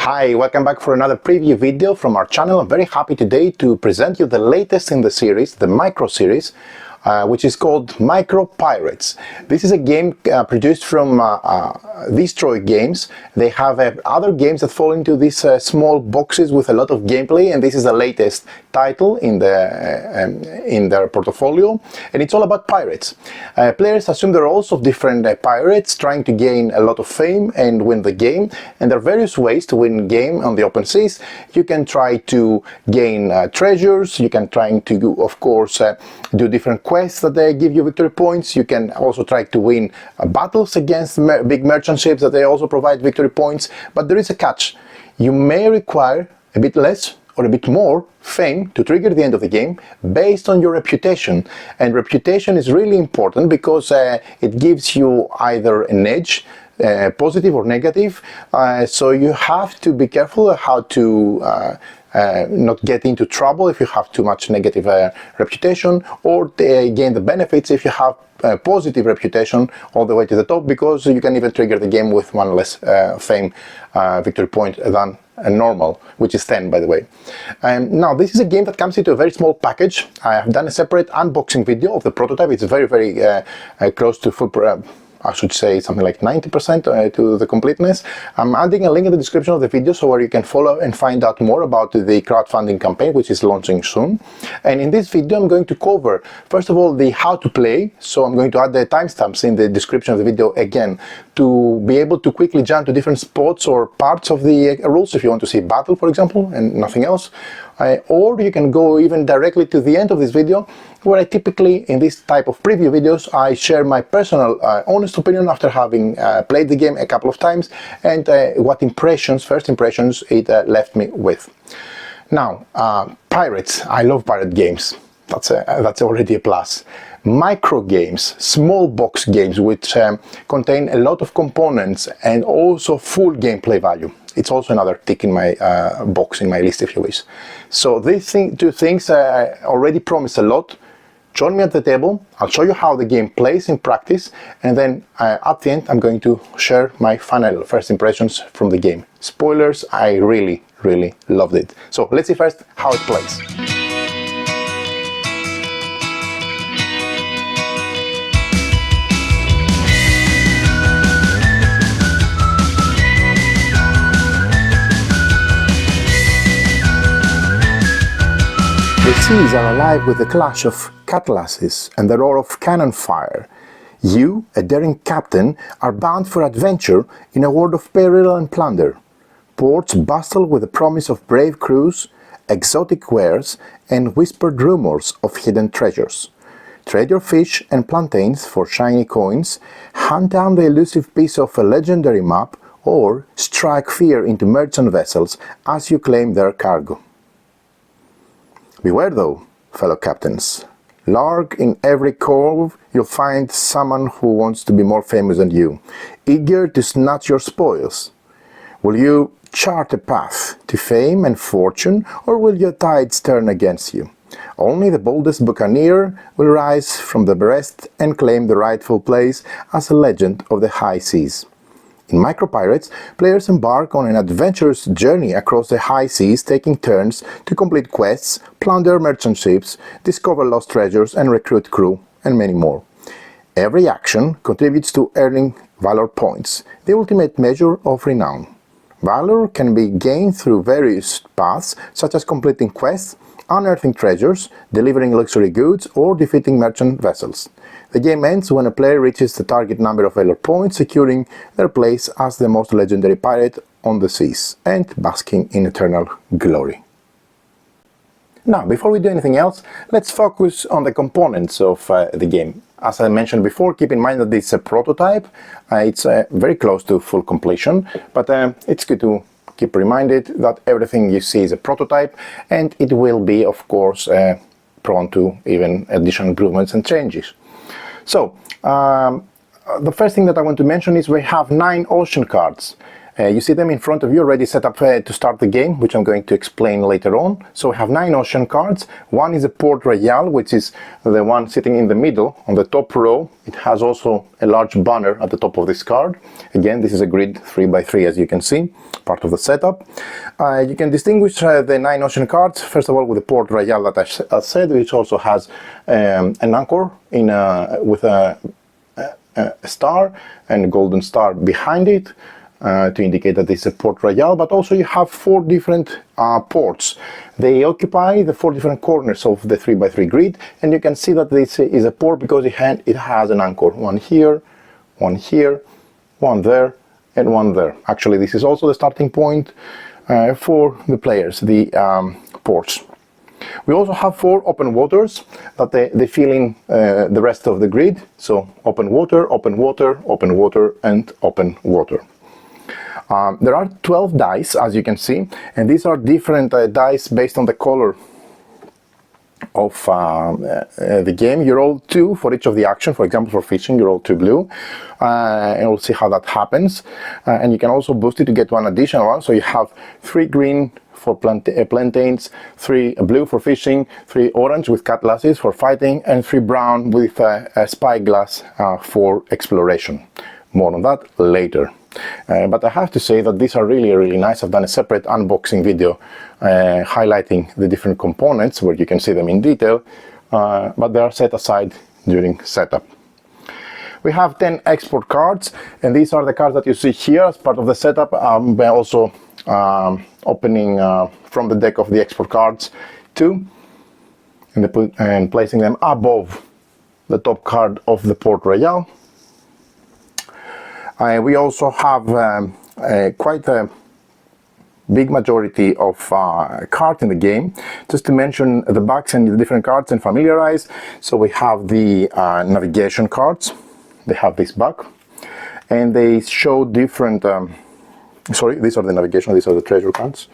Hi, welcome back for another preview video from our channel. I'm very happy today to present you the latest in the series, the Micro series, which is called Micro Pirates. This is a game produced from Destroy Games. They have other games that fall into these small boxes with a lot of gameplay, and this is the latest title in their portfolio, and it's all about pirates. Players assume the roles of different pirates, trying to gain a lot of fame and win the game, and there are various ways to win game on the open seas. You can try to gain treasures, you can try to, of course, do different quests that they give you victory points. You can also try to win battles against big merchant ships that they also provide victory points, but there is a catch. You may require a bit less or a bit more fame to trigger the end of the game based on your reputation, and reputation is really important because it gives you either an edge, positive or negative, so you have to be careful how to not get into trouble if you have too much negative reputation, or gain the benefits if you have a positive reputation all the way to the top, because you can even trigger the game with one less fame victory point than normal, which is 10, by the way. Now, this is a game that comes into a very small package. I have done a separate unboxing video of the prototype. It's very, very close to full, I should say something like 90% to the completeness. I'm adding a link in the description of the video so where you can follow and find out more about the crowdfunding campaign, which is launching soon. And in this video I'm going to cover, first of all, the how to play. So I'm going to add the timestamps in the description of the video again to be able to quickly jump to different spots or parts of the rules if you want to see battle, for example, and nothing else. Or you can go even directly to the end of this video, where I typically, in this type of preview videos, I share my personal honest opinion after having played the game a couple of times, and what impressions, first impressions, it left me with. Now, pirates. I love pirate games. That's already a plus. Micro games, small box games which contain a lot of components and also full gameplay value. It's also another tick in my box, in my list, if you wish. So these two things already promise a lot. Join me at the table. I'll show you how the game plays in practice, and then at the end I'm going to share my final first impressions from the game. Spoilers, I really, really loved it. So let's see first how it plays. The seas are alive with the clash of cutlasses and the roar of cannon fire. You, a daring captain, are bound for adventure in a world of peril and plunder. Ports bustle with the promise of brave crews, exotic wares, and whispered rumors of hidden treasures. Trade your fish and plantains for shiny coins, hunt down the elusive piece of a legendary map, or strike fear into merchant vessels as you claim their cargo. Beware though, fellow captains. Lurk in every cove you'll find someone who wants to be more famous than you, eager to snatch your spoils. Will you chart a path to fame and fortune, or will your tides turn against you? Only the boldest buccaneer will rise from the breast and claim the rightful place as a legend of the high seas. In Micro Pirates, players embark on an adventurous journey across the high seas, taking turns to complete quests, plunder merchant ships, discover lost treasures, and recruit crew, and many more. Every action contributes to earning valor points, the ultimate measure of renown. Valor can be gained through various paths, such as completing quests, unearthing treasures, delivering luxury goods, or defeating merchant vessels. The game ends when a player reaches the target number of valor points, securing their place as the most legendary pirate on the seas and basking in eternal glory. Now, before we do anything else, let's focus on the components of the game. As I mentioned before, keep in mind that it's a prototype. It's very close to full completion, but it's good to keep reminded that everything you see is a prototype, and it will be, of course, prone to even additional improvements and changes. So, the first thing that I want to mention is we have 9 ocean cards. You see them in front of you already set up to start the game, which I'm going to explain later on. So we have 9 ocean cards. One is a port royale, which is the one sitting in the middle on the top row. It has also a large banner at the top of this card. Again, this is a grid 3x3, as you can see, part of the setup. You can distinguish the 9 ocean cards, first of all, with the port royale that I said, which also has an anchor with a star and a golden star behind it, to indicate that this is a port royale. But also you have 4 different ports. They occupy the 4 different corners of the 3x3 grid, and you can see that this is a port because it has an anchor. One here, one there, and one there. Actually, this is also the starting point for the players, the ports. We also have 4 open waters that they fill in the rest of the grid. So open water, open water, open water, and open water. There are 12 dice, as you can see, and these are different dice based on the color of the game. You roll 2 for each of the action. For example, for fishing, you roll 2 blue, and we'll see how that happens. And you can also boost it to get 1 additional one. So you have 3 green for plantains, 3 blue for fishing, 3 orange with cutlasses for fighting, and 3 brown with a spyglass for exploration. More on that later. But I have to say that these are really nice. I've done a separate unboxing video highlighting the different components where you can see them in detail, but they are set aside during setup. We have 10 export cards, and these are the cards that you see here as part of the setup. I'm also opening from the deck of the export cards 2 and placing them above the top card of the Port Royale. We also have quite a big majority of cards in the game. Just to mention the backs and the different cards and familiarize. So we have the navigation cards. They have this back, and they show different. Sorry, these are the navigation. These are the treasure cards.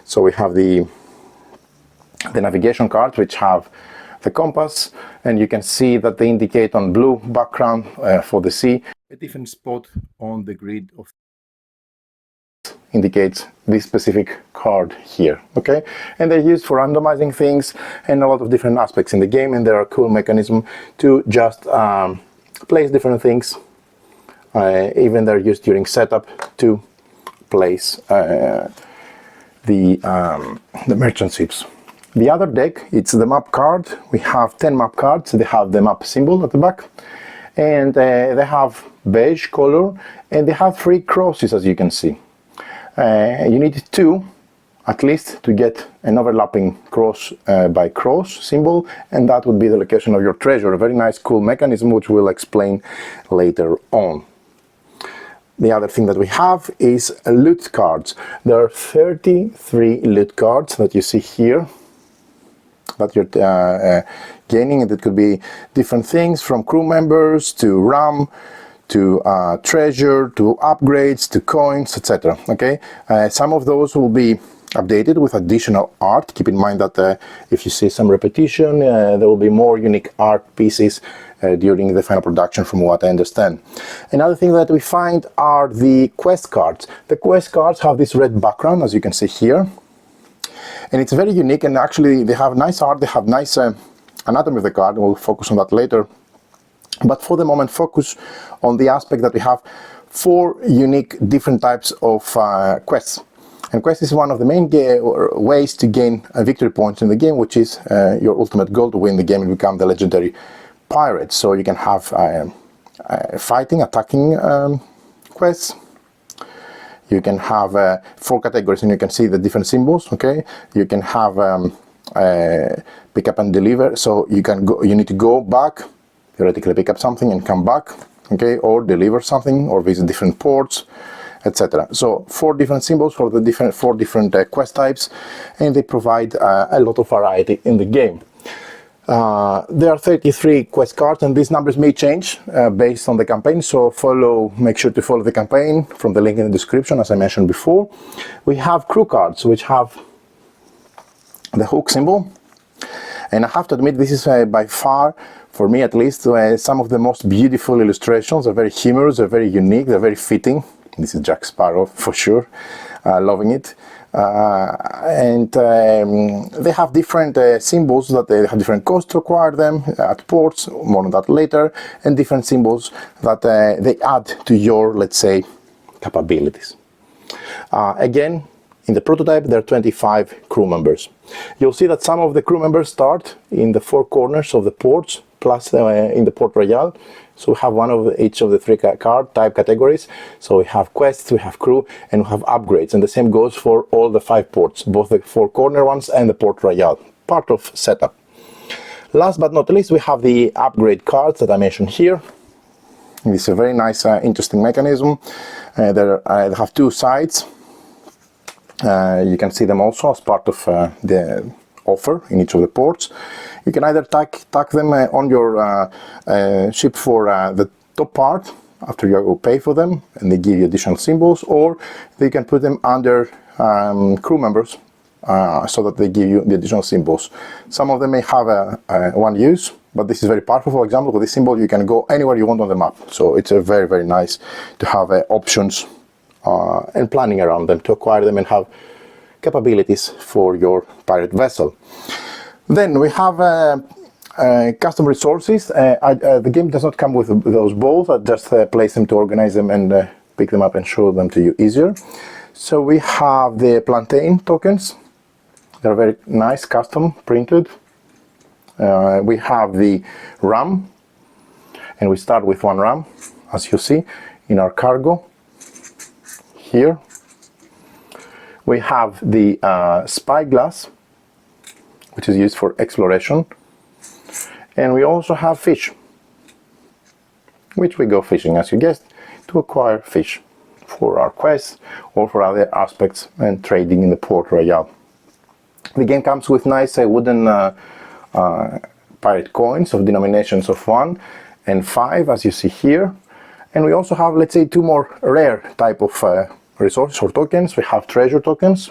So we have the navigation cards, which have the compass, and you can see that they indicate on blue background for the sea a different spot on the grid of indicates this specific card here. Okay, and they're used for randomizing things and a lot of different aspects in the game, and there are cool mechanisms to just place different things. Even they're used during setup to place the merchant ships. The other deck, it's the map card. We have 10 map cards. They have the map symbol at the back, and they have beige color, and they have 3 crosses, as you can see. You need 2 at least to get an overlapping cross by cross symbol, and that would be the location of your treasure. A very nice cool mechanism which we'll explain later on. The other thing that we have is loot cards. There are 33 loot cards that you see here that you're gaining, and it could be different things from crew members to RAM to treasure to upgrades to coins, etc. Okay, some of those will be updated with additional art. Keep in mind that if you see some repetition, there will be more unique art pieces during the final production, from what I understand. Another thing that we find are the quest cards. The quest cards have this red background, as you can see here, and it's very unique, and actually they have nice art, they have nice anatomy of the card, and we'll focus on that later. But for the moment, focus on the aspect that we have 4 unique different types of quests. And quest is one of the main ways to gain victory points in the game, which is your ultimate goal to win the game and become the legendary pirate. So you can have fighting, attacking quests. You can have 4 categories, and you can see the different symbols. Okay, you can have pick up and deliver. So you can go. You need to go back, theoretically pick up something and come back. Okay, or deliver something, or visit different ports, etc. So 4 different symbols for the 4 different quest types, and they provide a lot of variety in the game. There are 33 quest cards, and these numbers may change based on the campaign, so make sure to follow the campaign from the link in the description, as I mentioned before. We have crew cards, which have the hook symbol, and I have to admit this is by far, for me at least, some of the most beautiful illustrations. They're very humorous, they're very unique, they're very fitting This is Jack Sparrow for sure, loving it. They have different symbols that they have different costs to acquire them at ports, more on that later, and different symbols that they add to your, let's say, capabilities. Again, in the prototype there are 25 crew members. You'll see that some of the crew members start in the 4 corners of the ports, plus in the port royale. So we have one of each of the 3 card type categories. So we have quests, we have crew, and we have upgrades. And the same goes for all the 5 ports, both the 4 corner ones and the port royale, part of setup. Last but not least, we have the upgrade cards that I mentioned here. This is a very nice, interesting mechanism. They have 2 sides. You can see them also as part of the offer in each of the ports. You can either tack them on your ship for the top part after you pay for them and they give you additional symbols, or you can put them under crew members so that they give you the additional symbols. Some of them may have one use, but this is very powerful. For example, with this symbol you can go anywhere you want on the map, so it's a very, very nice to have options and planning around them to acquire them and have capabilities for your pirate vessel. Then we have custom resources. The game does not come with those balls. I just place them to organize them and pick them up and show them to you easier. So we have the plantain tokens. They're very nice, custom printed. We have the ram, and we start with 1 ram, as you see in our cargo. Here we have the spyglass, which is used for exploration, and we also have fish, which we go fishing, as you guessed, to acquire fish for our quests or for other aspects and trading in the port royale. The game comes with nice wooden pirate coins of denominations of 1 and 5, as you see here. And we also have, let's say, 2 more rare type of resources or tokens. We have treasure tokens,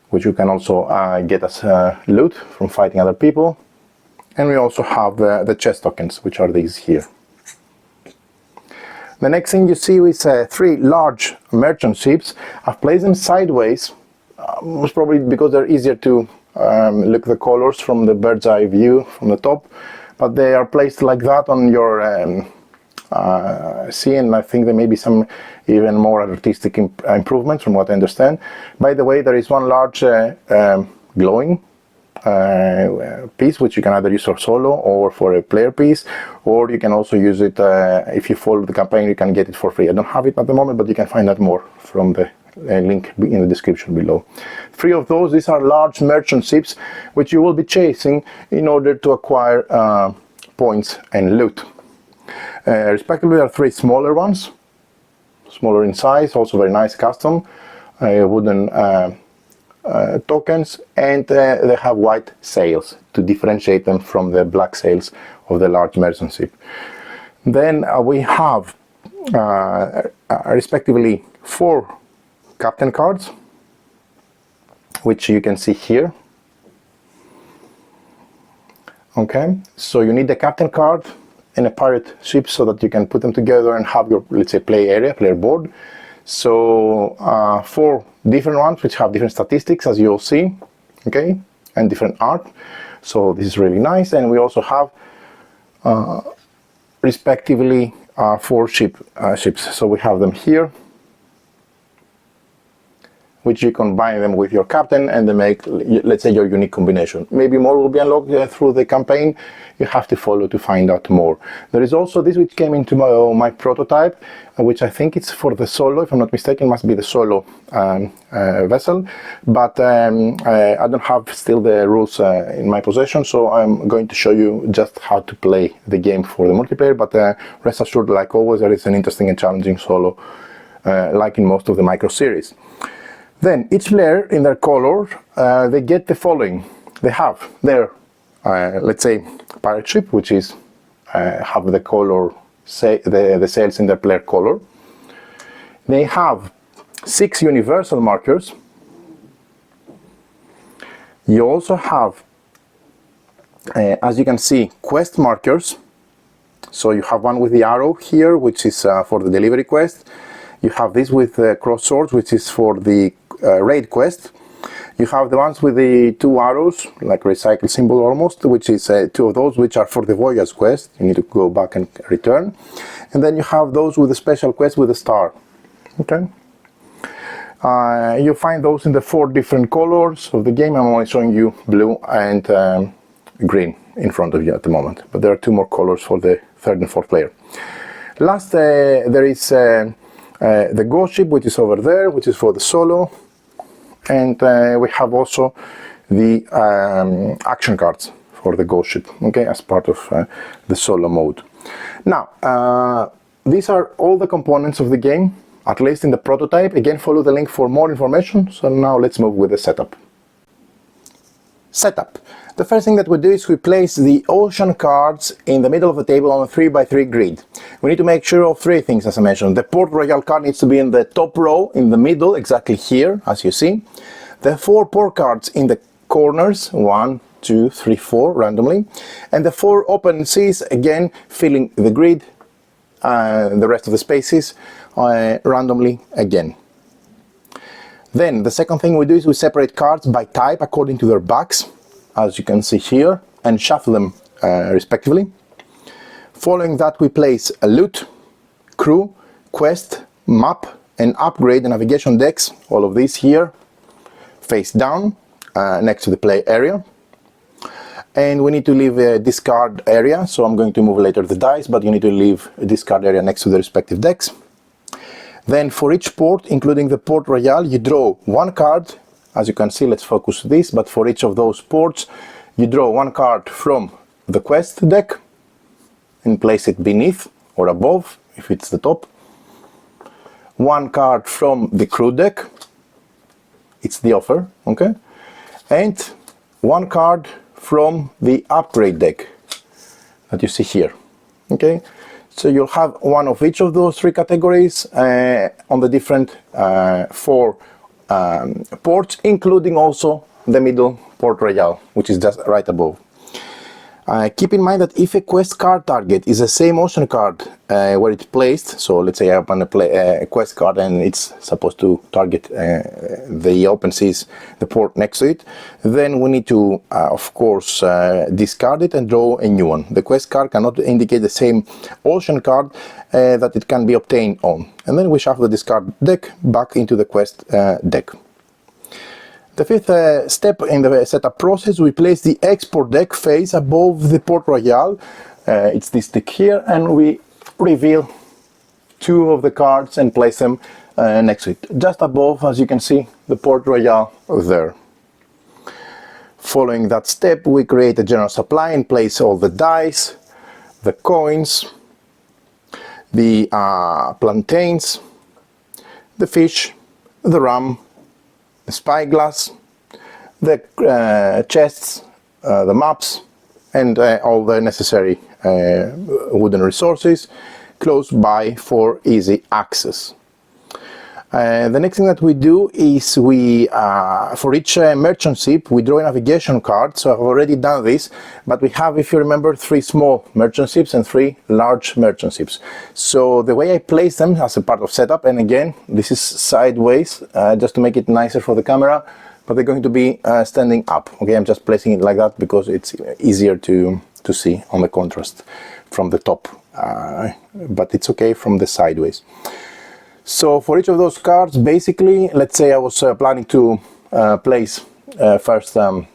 which you can also get as loot from fighting other people. And we also have the chest tokens, which are these here. The next thing you see is 3 large merchant ships. I've placed them sideways, most probably because they're easier to look at the colors from the bird's eye view from the top. But they are placed like that on your sea, and I think there may be some even more artistic improvements from what I understand. By the way, there is one large glowing piece which you can either use for solo or for a player piece, or you can also use it if you follow the campaign. You can get it for free. I don't have it at the moment, but you can find out more from the link in the description below. 3 of those. These are large merchant ships which you will be chasing in order to acquire points and loot. Respectively, there are 3 smaller ones, smaller in size, also very nice custom wooden tokens, and they have white sails to differentiate them from the black sails of the large merchant ship. Then we have respectively 4 captain cards, which you can see here. Okay, so you need the captain card and a pirate ship so that you can put them together and have your, let's say, play area, player board. So 4 different ones which have different statistics, as you'll see, okay, and different art. So this is really nice. And we also have respectively 4 ships. So we have them here, which you combine them with your captain and they make, let's say, your unique combination. Maybe more will be unlocked through the campaign. You have to follow to find out more. There is also this which came into my prototype, which I think it's for the solo, if I'm not mistaken, must be the solo vessel. But I don't have still the rules in my possession, so I'm going to show you just how to play the game for the multiplayer. But rest assured, like always, there is an interesting and challenging solo, like in most of the micro series. Then each player in their color, they get the following. They have their, let's say, pirate ship, which is have the color, say the sails in their player color. They have 6 universal markers. You also have, as you can see, quest markers. So you have one with the arrow here, which is for the delivery quest. You have this with cross swords, which is for the raid quest. You have the ones with the two arrows, like recycle symbol almost, which is two of those which are for the voyage quest. You need to go back and return. And then you have those with the special quest with the star. Okay. You find those in the 4 different colors of the game. I'm only showing you blue and green in front of you at the moment, but there are 2 more colors for the 3rd and 4th player. Last, there is the ghost ship, which is over there, which is for the solo, and we have also the action cards for the ghost ship, okay, as part of the solo mode. Now, these are all the components of the game, at least in the prototype. Again, follow the link for more information. So now let's move with the setup. Setup. The first thing that we do is we place the ocean cards in the middle of the table on a 3x3 grid. We need to make sure of 3 things, as I mentioned. The Port Royal card needs to be in the top row, in the middle, exactly here, as you see. The 4 port cards in the corners, 1, 2, 3, 4, randomly. And the 4 open seas, again, filling the grid, the rest of the spaces, randomly again. Then the second thing we do is we separate cards by type according to their backs, as you can see here, and shuffle them respectively. Following that, we place a loot, crew, quest, map, and upgrade the navigation decks, all of these here, face down, next to the play area. And we need to leave a discard area, so I'm going to move later the dice, but you need to leave a discard area next to the respective decks. Then for each port, including the Port Royal, you draw 1 card. As you can see, let's focus this, but for each of those ports, you draw 1 card from the quest deck and place it beneath or above, if it's the top. 1 card from the crew deck, it's the offer, okay? And 1 card from the upgrade deck that you see here, okay? So you'll have 1 of each of those 3 categories on the different 4 ports, including also the middle Port Royal, which is just right above. Keep in mind that if a quest card target is the same ocean card where it's placed, so let's say I open a quest card and it's supposed to target the open seas, the port next to it, then we need to, of course, discard it and draw a new one. The quest card cannot indicate the same ocean card that it can be obtained on. And then we shuffle the discard deck back into the quest deck. The 5th step in the setup process, we place the export deck face above the Port Royal. It's this deck here, and we reveal 2 of the cards and place them next to it. Just above, as you can see, the Port Royal there. Following that step, we create a general supply and place all the dice, the coins, the plantains, the fish, the rum, the spyglass, the chests, the maps, and all the necessary wooden resources close by for easy access. The next thing that we do is we, for each merchant ship, we draw a navigation card. So I've already done this, but we have, if you remember, 3 small merchant ships and 3 large merchant ships. So the way I place them as a part of setup, and again, this is sideways, just to make it nicer for the camera, but they're going to be standing up. Okay, I'm just placing it like that because it's easier to see on the contrast from the top, but it's okay from the sideways. So for each of those cards, basically, let's say I was planning to place first the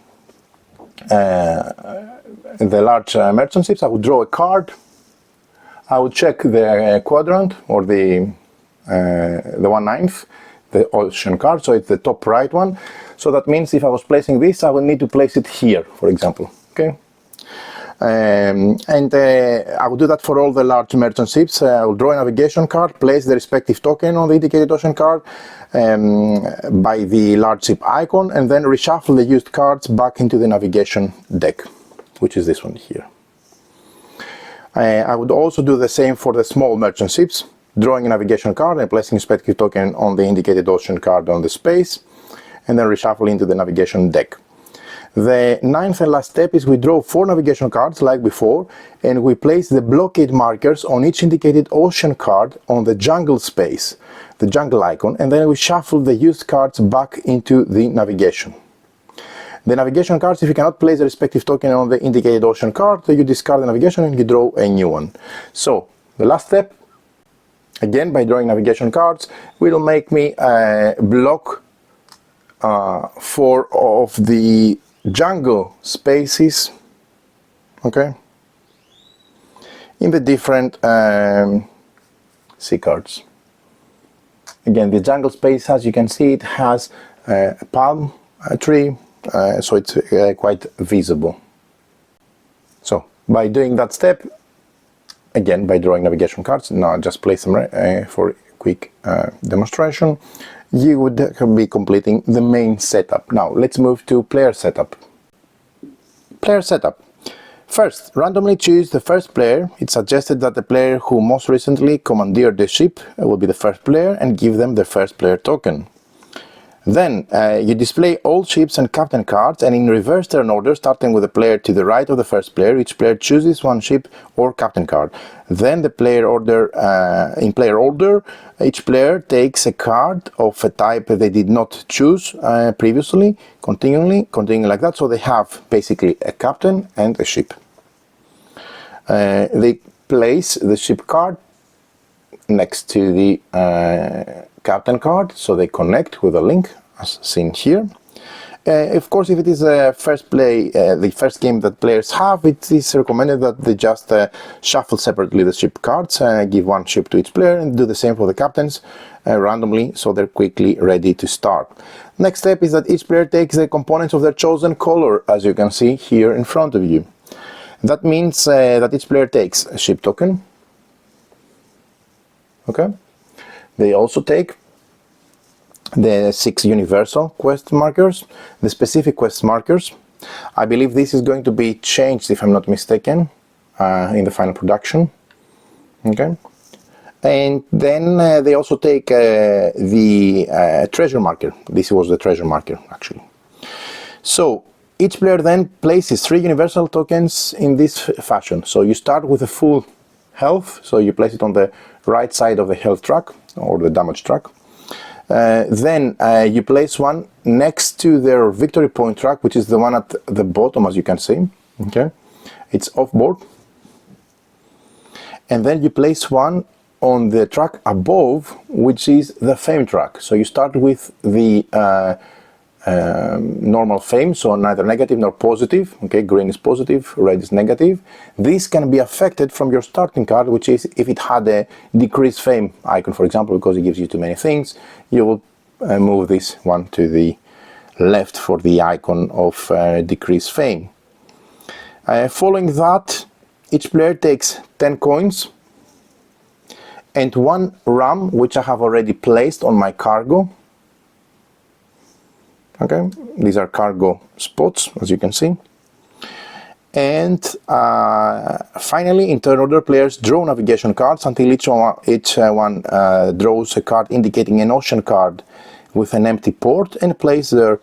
large merchant ships. I would draw a card. I would check the quadrant, or the 1/9, the ocean card, so it's the top right one. So that means if I was placing this, I would need to place it here, for example. Okay. I will do that for all the large merchant ships. I will draw a navigation card, place the respective token on the indicated ocean card by the large ship icon, and then reshuffle the used cards back into the navigation deck, which is this one here. I would also do the same for the small merchant ships, drawing a navigation card and placing a respective token on the indicated ocean card on the space, and then reshuffle into the navigation deck. The ninth and last step is we draw 4 navigation cards like before, and we place the blockade markers on each indicated ocean card on the jungle space, the jungle icon, and then we shuffle the used cards back into the navigation. The navigation cards, if you cannot place the respective token on the indicated ocean card, you discard the navigation and you draw a new one. So, the last step, again by drawing navigation cards, will make me block 4 of the jungle spaces, okay, in the different sea cards. Again, the jungle space, as you can see, it has a palm tree, so it's quite visible. So by doing that step, again by drawing navigation cards, now I just place them for a quick demonstration, you would be completing the main setup. Now let's move to player setup. Player setup. First, randomly choose the first player. It's suggested that the player who most recently commandeered the ship will be the first player, and give them the first player token. Then you display all ships and captain cards, and in reverse turn order, starting with the player to the right of the first player, each player chooses one ship or captain card. Then the player order, in player order, each player takes a card of a type they did not choose previously, continuing like that, so they have basically a captain and a ship. They place the ship card next to the captain card, so they connect with a link as seen here. Of course, if it is the first game that players have, it is recommended that they just shuffle separately the ship cards, give one ship to each player, and do the same for the captains randomly, so they're quickly ready to start. Next step is that each player takes the components of their chosen color, as you can see here in front of you. That means that each player takes a ship token. Okay. They also take the 6 universal quest markers, the specific quest markers. I believe this is going to be changed, if I'm not mistaken, in the final production. Okay. And then they also take the treasure marker. This was the treasure marker, actually. So each player then places 3 universal tokens in this fashion. So you start with a full health, so you place it on the right side of the health track or the damage track. Then you place one next to their victory point track, which is the one at the bottom, as you can see. Okay, it's off board. And then you place one on the track above, which is the fame track. So you start with the normal fame, so neither negative nor positive. Okay, green is positive, red is negative. This can be affected from your starting card, which is if it had a decreased fame icon, for example, because it gives you too many things, you will move this one to the left for the icon of decreased fame. Following that, each player takes 10 coins and 1 ram, which I have already placed on my cargo. Okay, these are cargo spots, as you can see. And finally, in turn order, players draw navigation cards until each one draws a card indicating an ocean card with an empty port, and place their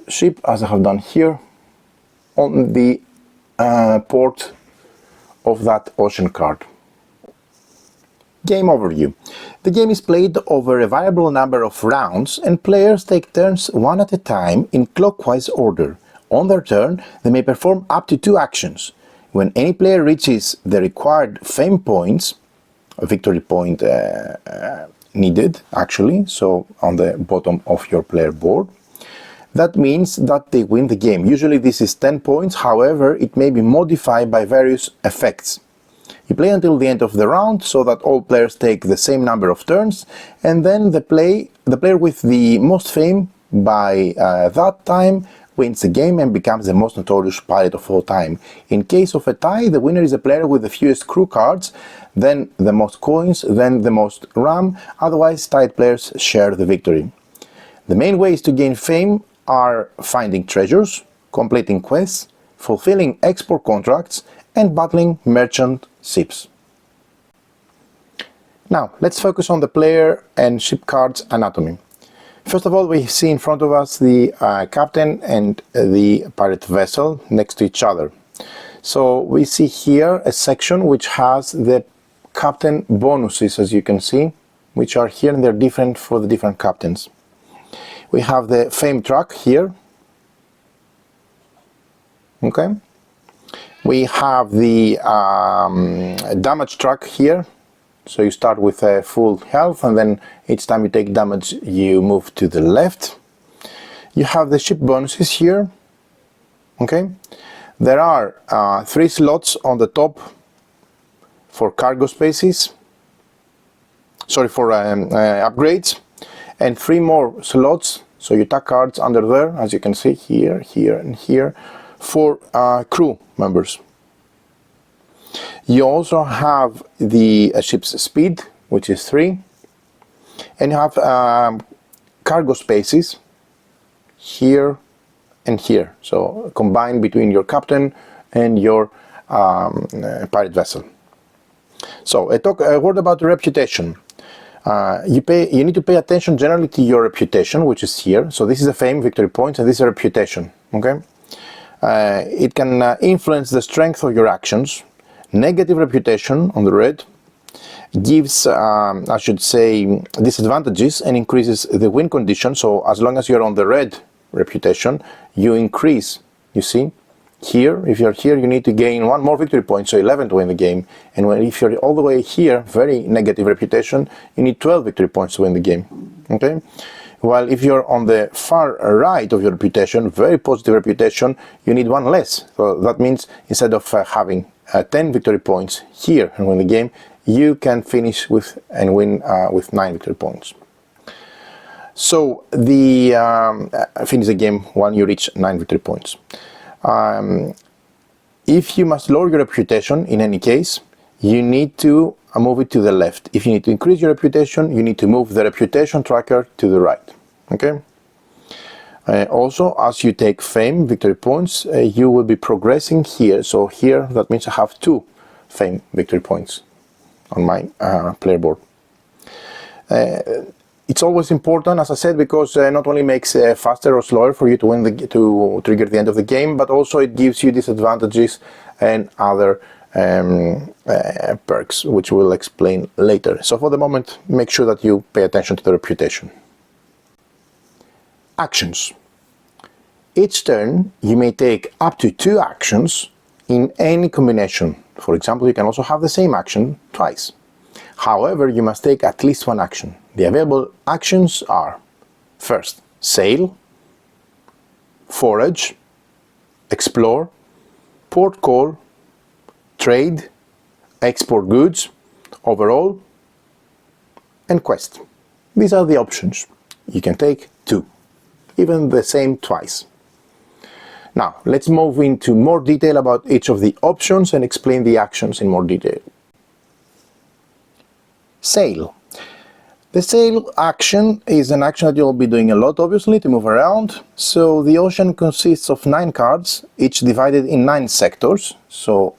ship, as I have done here, on the port of that ocean card. Game overview. The game is played over a variable number of rounds, and players take turns one at a time in clockwise order. On their turn, they may perform up to 2 actions. When any player reaches the required fame points, a victory point needed actually, so on the bottom of your player board, that means that they win the game. Usually this is 10 points, however, it may be modified by various effects. You play until the end of the round, so that all players take the same number of turns, and then the player with the most fame by that time wins the game and becomes the most notorious pirate of all time. In case of a tie, the winner is the player with the fewest crew cards, then the most coins, then the most ram, otherwise tied players share the victory. The main ways to gain fame are finding treasures, completing quests, fulfilling export contracts, and battling merchant ships. Now, let's focus on the player and ship cards anatomy. First of all, we see in front of us the captain and the pirate vessel next to each other. So we see here a section which has the captain bonuses, as you can see, which are here, and they're different for the different captains. We have the fame track here. Okay. We have the damage track here. So you start with full health, and then each time you take damage you move to the left. You have the ship bonuses here. Okay. There are 3 slots on the top for cargo spaces, sorry, for upgrades, and 3 more slots, so you tack cards under there, as you can see, here, here, and here, for crew members. You also have the ship's speed, which is 3, and you have cargo spaces here and here, so combined between your captain and your pirate vessel. So a word about the reputation. You need to pay attention generally to your reputation, which is here. So this is a fame, victory points, and this is a reputation. Okay, it can influence the strength of your actions. Negative reputation on the red gives, I should say, disadvantages and increases the win condition. So as long as you're on the red reputation, you increase. You see, here, if you're here, you need to gain 1 more victory point, so 11 to win the game. And if you're all the way here, very negative reputation, you need 12 victory points to win the game. Okay. While if you're on the far right of your reputation, very positive reputation, you need 1 less. So that means instead of having 10 victory points here and win the game, you can finish with and win with 9 victory points. So the finish the game when you reach 9 victory points. If you must lower your reputation, in any case, you need to move it to the left. If you need to increase your reputation, you need to move the reputation tracker to the right. Okay. Also, as you take fame, victory points, you will be progressing here. So here, that means I have 2 fame victory points on my player board. It's always important, as I said, because not only makes faster or slower for you to win to trigger the end of the game, but also it gives you disadvantages and other perks, which we'll explain later. So for the moment, make sure that you pay attention to the reputation. Actions. Each turn, you may take up to 2 actions in any combination. For example, you can also have the same action twice. However, you must take at least 1 action. The available actions are: first, sail, forage, explore, port call, trade, export goods, overhaul, and quest. These are the options. You can take 2, even the same twice. Now, let's move into more detail about each of the options and explain the actions in more detail. Sail. The sail action is an action that you'll be doing a lot, obviously, to move around. So the ocean consists of 9 cards, each divided in 9 sectors. So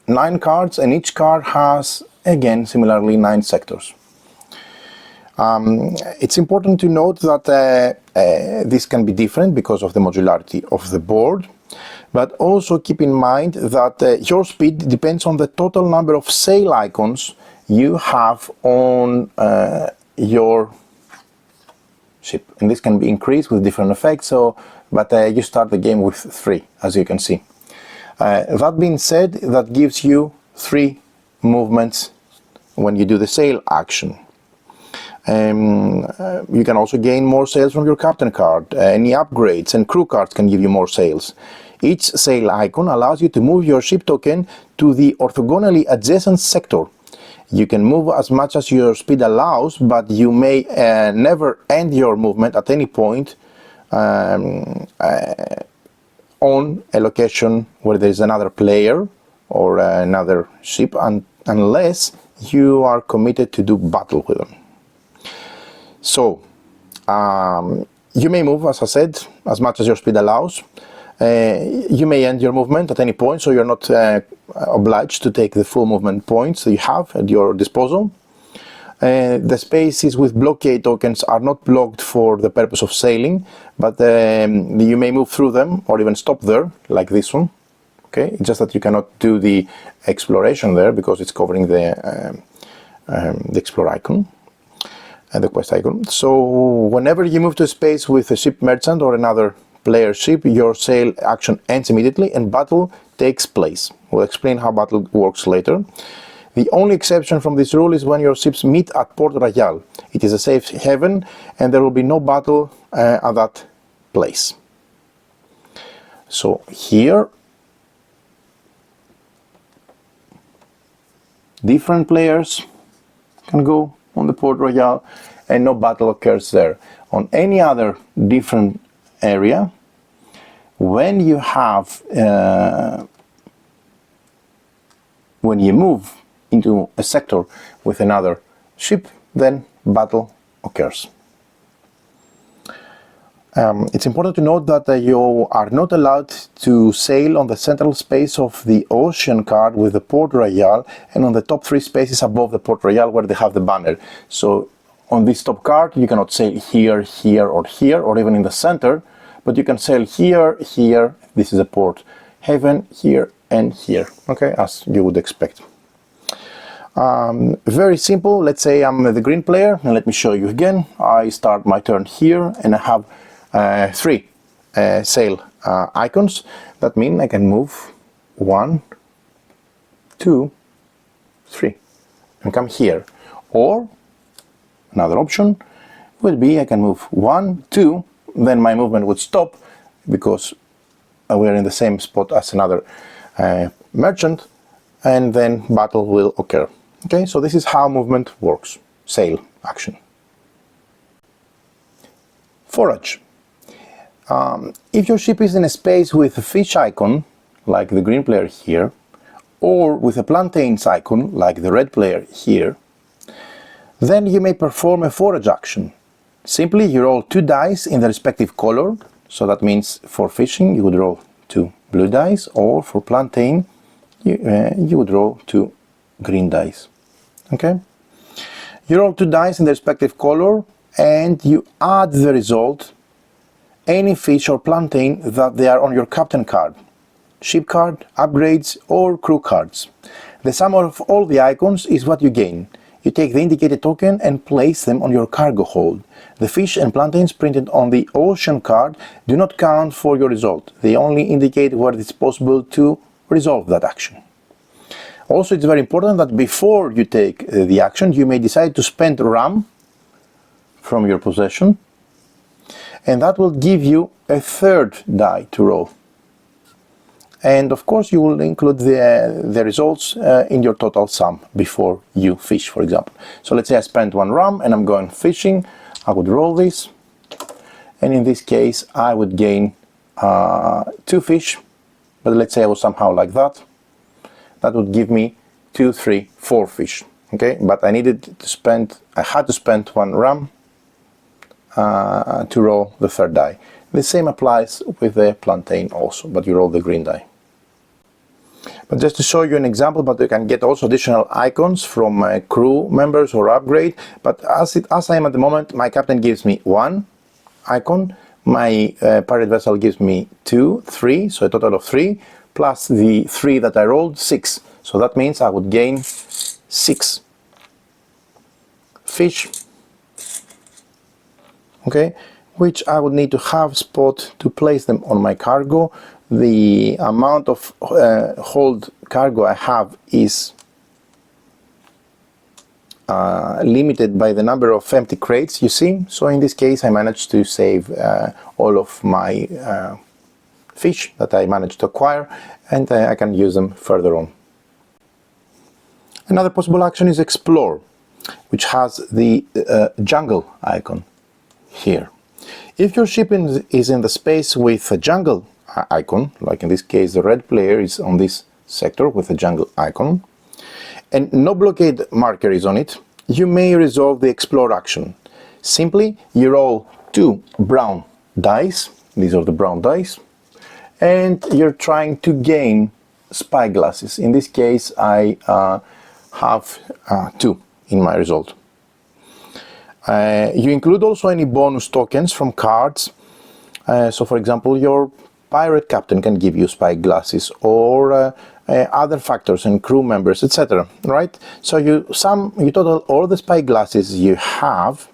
9 cards, and each card has, again, similarly 9 sectors. It's important to note that this can be different because of the modularity of the board, but also keep in mind that your speed depends on the total number of sail icons you have on your ship, and this can be increased with different effects. So, but you start the game with 3, as you can see. That being said, that gives you 3 movements when you do the sail action. You can also gain more sails from your captain card. Any upgrades and crew cards can give you more sails. Each sail icon allows you to move your ship token to the orthogonally adjacent sector. You can move as much as your speed allows, but you may never end your movement at any point on a location where there is another player or another ship, unless you are committed to do battle with them. So you may move, as I said, as much as your speed allows. You may end your movement at any point, so you're not obliged to take the full movement points that you have at your disposal. The spaces with blockade tokens are not blocked for the purpose of sailing, but you may move through them or even stop there, like this one. Okay, it's just that you cannot do the exploration there because it's covering the explore icon and the quest icon. So whenever you move to a space with a ship merchant or another player ship, your sail action ends immediately and battle takes place. We'll explain how battle works later. The only exception from this rule is when your ships meet at Port Royal. It is a safe haven and there will be no battle at that place. So here, different players can go on the Port Royal and no battle occurs there. On any other different area, when you have when you move into a sector with another ship, then battle occurs. It's important to note that you are not allowed to sail on the central space of the ocean card with the Port Royal and on the top 3 spaces above the Port Royal where they have the banner. So on this top card you cannot sail here, here or even in the center, but you can sail here, here, this is a port haven, here and here, okay, as you would expect. Very simple. Let's say I'm the green player, and let me show you again. I start my turn here and I have 3 sail icons. That means I can move 1, 2, 3 and come here. Or another option would be I can move 1, 2, then my movement would stop because we're in the same spot as another merchant, and then battle will occur. Okay, so this is how movement works. Sail action. Forage. If your ship is in a space with a fish icon, like the green player here, or with a plantains icon, like the red player here, then you may perform a forage action. Simply you roll 2 dice in the respective color, so that means for fishing you would roll 2 blue dice, or for plantain you would roll 2 green dice. Okay? You roll 2 dice in the respective color and you add the result any fish or plantain that they are on your captain card, ship card, upgrades or crew cards. The sum of all the icons is what you gain. You take the indicated token and place them on your cargo hold. The fish and plantains printed on the ocean card do not count for your result. They only indicate where it's possible to resolve that action. Also, it's very important that before you take the action, you may decide to spend RAM from your possession, and that will give you a 3rd die to roll. And of course you will include the results in your total sum before you fish, for example. So let's say I spent 1 RAM and I'm going fishing. I would roll this, and in this case I would gain 2 fish, but let's say I was somehow like that. That would give me 2, 3, 4 fish. Okay, but I had to spend 1 RAM to roll the 3rd die. The same applies with the plantain also, but you roll the green die. But just to show you an example, but you can get also additional icons from crew members or upgrade. But as I am at the moment, my captain gives me 1 icon, my pirate vessel gives me 2, 3, so a total of 3, plus the 3 that I rolled, 6. So that means I would gain 6 fish, okay, which I would need to have spot to place them on my cargo. The amount of hold cargo I have is limited by the number of empty crates, you see. So in this case I managed to save all of my fish that I managed to acquire, and I can use them further on. Another possible action is explore, which has the jungle icon here. If your ship is in the space with a jungle icon, like in this case the red player is on this sector with a jungle icon, and no blockade marker is on it, you may resolve the explore action. Simply you roll 2 brown dice, these are the brown dice, and you're trying to gain spyglasses. In this case I have 2 in my result. You include also any bonus tokens from cards. So for example, your pirate captain can give you spy glasses, or other factors and crew members, etc. Right? So you total all the spy glasses you have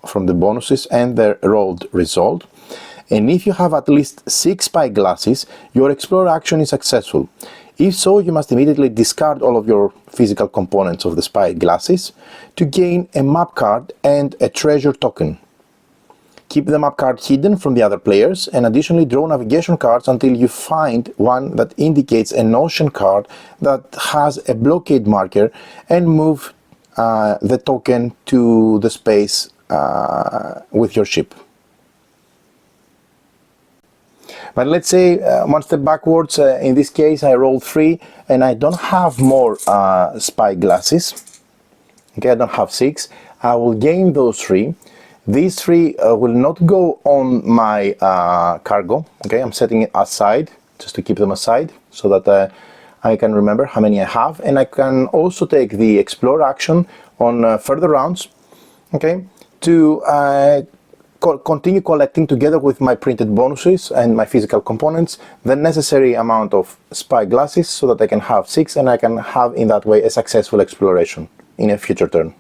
from the bonuses and the rolled result. And if you have at least 6 spy glasses, your explore action is successful. If so, you must immediately discard all of your physical components of the spy glasses to gain a map card and a treasure token. Keep the map card hidden from the other players, and additionally draw navigation cards until you find one that indicates an ocean card that has a blockade marker, and move the token to the space with your ship. But let's say one step backwards, in this case I rolled 3 and I don't have more spy glasses. Okay, I don't have 6. I will gain those 3. These 3 will not go on my cargo. Okay, I'm setting it aside just to keep them aside so that I can remember how many I have, and I can also take the explore action on further rounds, okay, to continue collecting, together with my printed bonuses and my physical components, the necessary amount of spy glasses so that I can have 6, and I can have in that way a successful exploration in a future turn.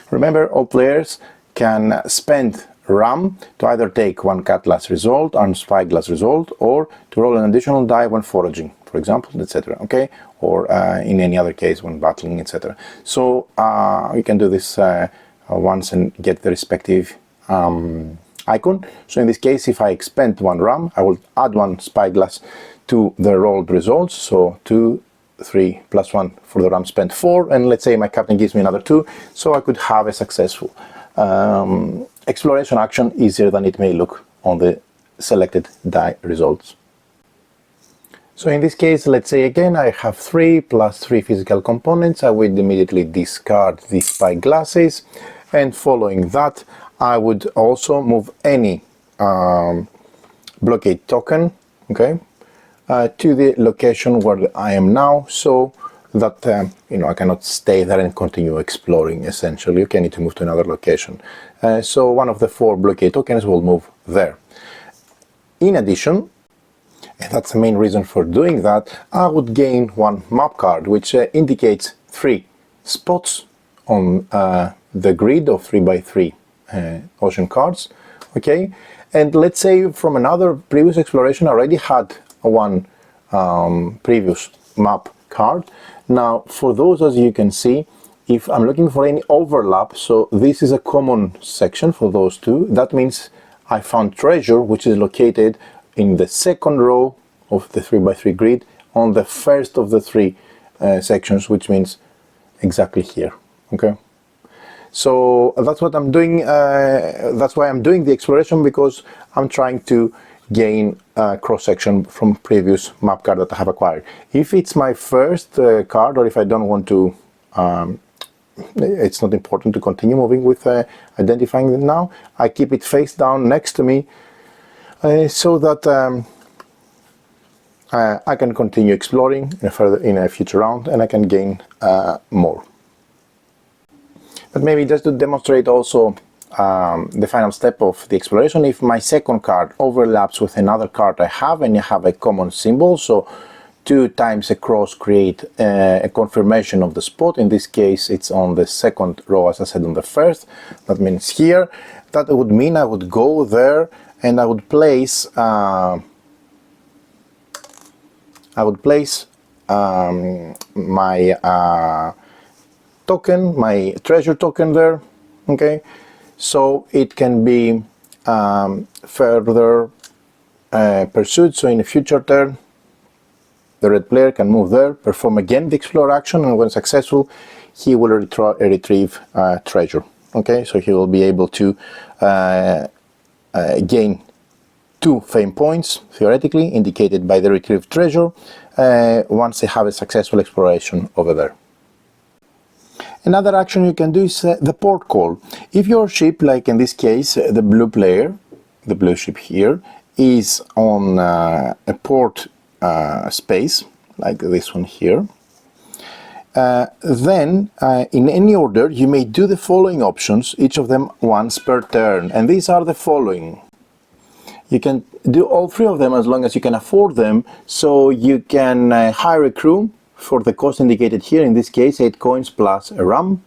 Remember, all players can spend RAM to either take 1 cutlass result, or spy glass result, or to roll an additional die when foraging, for example, etc. Okay, or in any other case when battling, etc. So you can do this once and get the respective icon. So in this case, if I spent 1 RAM, I will add 1 spyglass to the rolled results. So 2, 3 plus 1 for the RAM spent 4, and let's say my captain gives me another 2, so I could have a successful exploration action, easier than it may look on the selected die results. So in this case, let's say again I have 3 plus 3 physical components. I would immediately discard these spy glasses, and following that I would also move any blockade token, okay, to the location where I am now, so that I cannot stay there and continue exploring. Essentially, okay, I need to move to another location. So one of the 4 blockade tokens will move there. In addition, and that's the main reason for doing that, I would gain 1 map card, which indicates 3 spots on the grid of 3x3 ocean cards, okay. And let's say from another previous exploration I already had 1 previous map card. Now for those, as you can see, if I'm looking for any overlap, so this is a common section for those 2, that means I found treasure which is located in the 2nd row of the 3x3 grid on the 1st of the 3 sections, which means exactly here, okay. So that's what I'm doing, that's why I'm doing the exploration, because I'm trying to gain cross-section from previous map card that I have acquired. If it's my first card, or if I don't want to, it's not important to continue moving with identifying them now, I keep it face down next to me so that I can continue exploring in a future round, and I can gain more. But maybe just to demonstrate also the final step of the exploration, if my 2nd card overlaps with another card I have, and you have a common symbol, so 2 times a cross create a confirmation of the spot. In this case it's on the 2nd row, as I said, on the 1st. That means here. That would mean I would go there and I would place my token, my treasure token there, okay, so it can be further pursued. So in a future turn the red player can move there, perform again the explore action, and when successful he will retrieve treasure, okay. So he will be able to gain 2 fame points, theoretically indicated by the retrieved treasure, once they have a successful exploration over there. Another action you can do is the port call. If your ship, like in this case the blue player, the blue ship here, is on a port space, like this one here, then in any order you may do the following options, each of them once per turn, and these are the following. You can do all three of them as long as you can afford them, so you can hire a crew for the cost indicated here, in this case 8 coins plus a ram.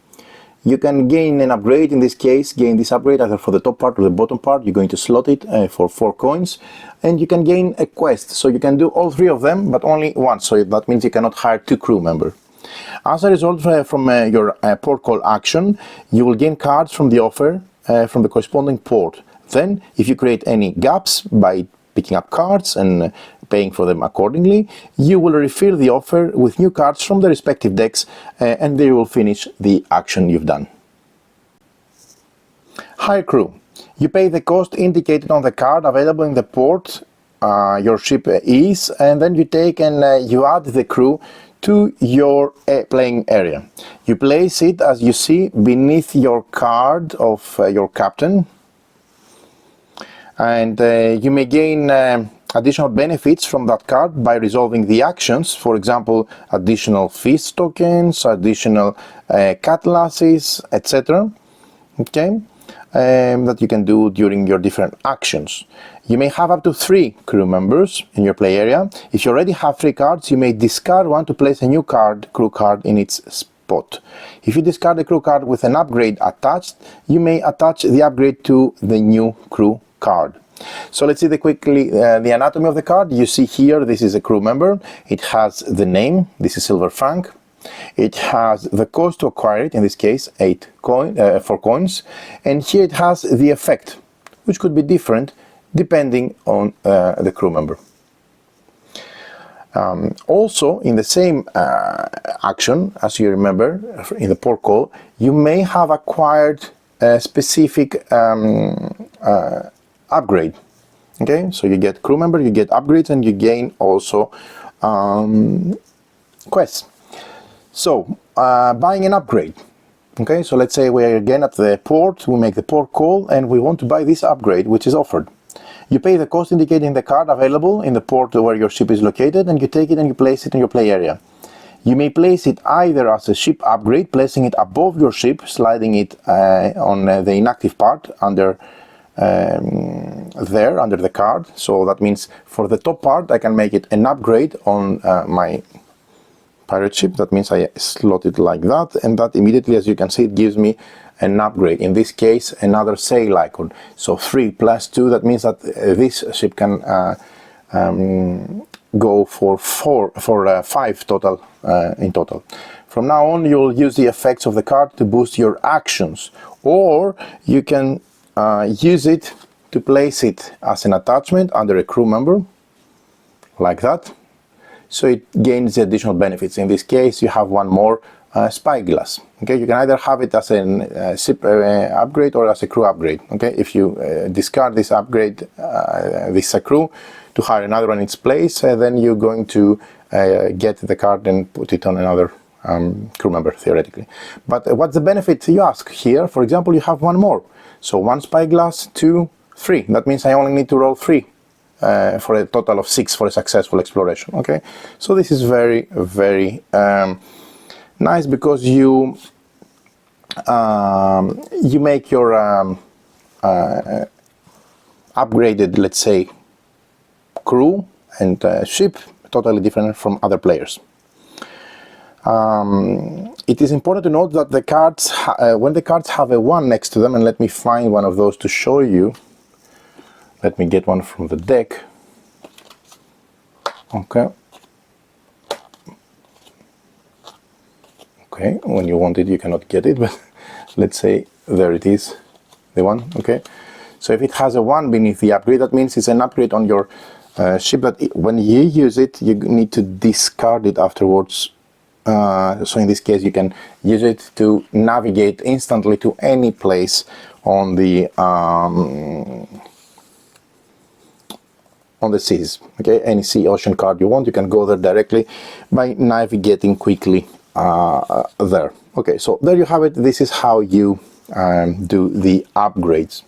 You can gain an upgrade, in this case gain this upgrade either for the top part or the bottom part. You're going to slot it for 4 coins, and you can gain a quest, so you can do all three of them but only once, so that means you cannot hire 2 crew members. As a result from your port call action, you will gain cards from the offer from the corresponding port. Then if you create any gaps by picking up cards and paying for them accordingly, you will refill the offer with new cards from the respective decks, and they will finish the action you've done. Hire crew. You pay the cost indicated on the card available in the port your ship is, and then you take and you add the crew to your playing area. You place it, as you see, beneath your card of your captain, and you may gain additional benefits from that card by resolving the actions, for example additional feast tokens, additional cutlasses, etc. Okay, that you can do during your different actions. You may have up to 3 crew members in your play area. If you already have 3 cards, you may discard one to place a new crew card in its spot. If you discard a crew card with an upgrade attached, you may attach the upgrade to the new crew card. So let's see quickly the anatomy of the card. You see here, this is a crew member. It has the name, this is Silver Frank. It has the cost to acquire it, in this case 4 coins, and here it has the effect, which could be different depending on the crew member. Also, in the same action, as you remember in the port call, you may have acquired a specific upgrade. Okay, so you get crew member, you get upgrades, and you gain also quests. So buying an upgrade. Okay, so let's say we are again at the port, we make the port call and we want to buy this upgrade which is offered. You pay the cost indicated in the card available in the port where your ship is located, and you take it and you place it in your play area. You may place it either as a ship upgrade, placing it above your ship, sliding it on the inactive part under there under the card. So that means for the top part I can make it an upgrade on my pirate ship. That means I slot it like that, and that immediately, as you can see, it gives me an upgrade, in this case another sail icon. So 3 plus 2, that means that this ship can go for 5 total in total. From now on you'll use the effects of the card to boost your actions, or you can use it to place it as an attachment under a crew member like that, so it gains the additional benefits. In this case you have one more spyglass. Okay, you can either have it as a ship upgrade or as a crew upgrade. Okay, if you discard this upgrade, this crew, to hire another one in its place, then you're going to get the card and put it on another crew member theoretically. But what's the benefit, you ask? Here, for example, you have one more. So 1 spyglass, 2, 3. That means I only need to roll 3 for a total of 6 for a successful exploration. Okay, so this is very, very nice, because you make your upgraded, let's say, crew and ship totally different from other players. It is important to note that the cards, when the cards have a 1 next to them, and let me find one of those to show you. Let me get one from the deck. Okay. Okay, when you want it you cannot get it, but let's say there it is, the 1. Okay, so if it has a 1 beneath the upgrade, that means it's an upgrade on your ship, that when you use it you need to discard it afterwards. So in this case you can use it to navigate instantly to any place on the seas. Okay, any sea, ocean card you want, you can go there directly by navigating quickly there. Okay, so there you have it. This is how you do the upgrades.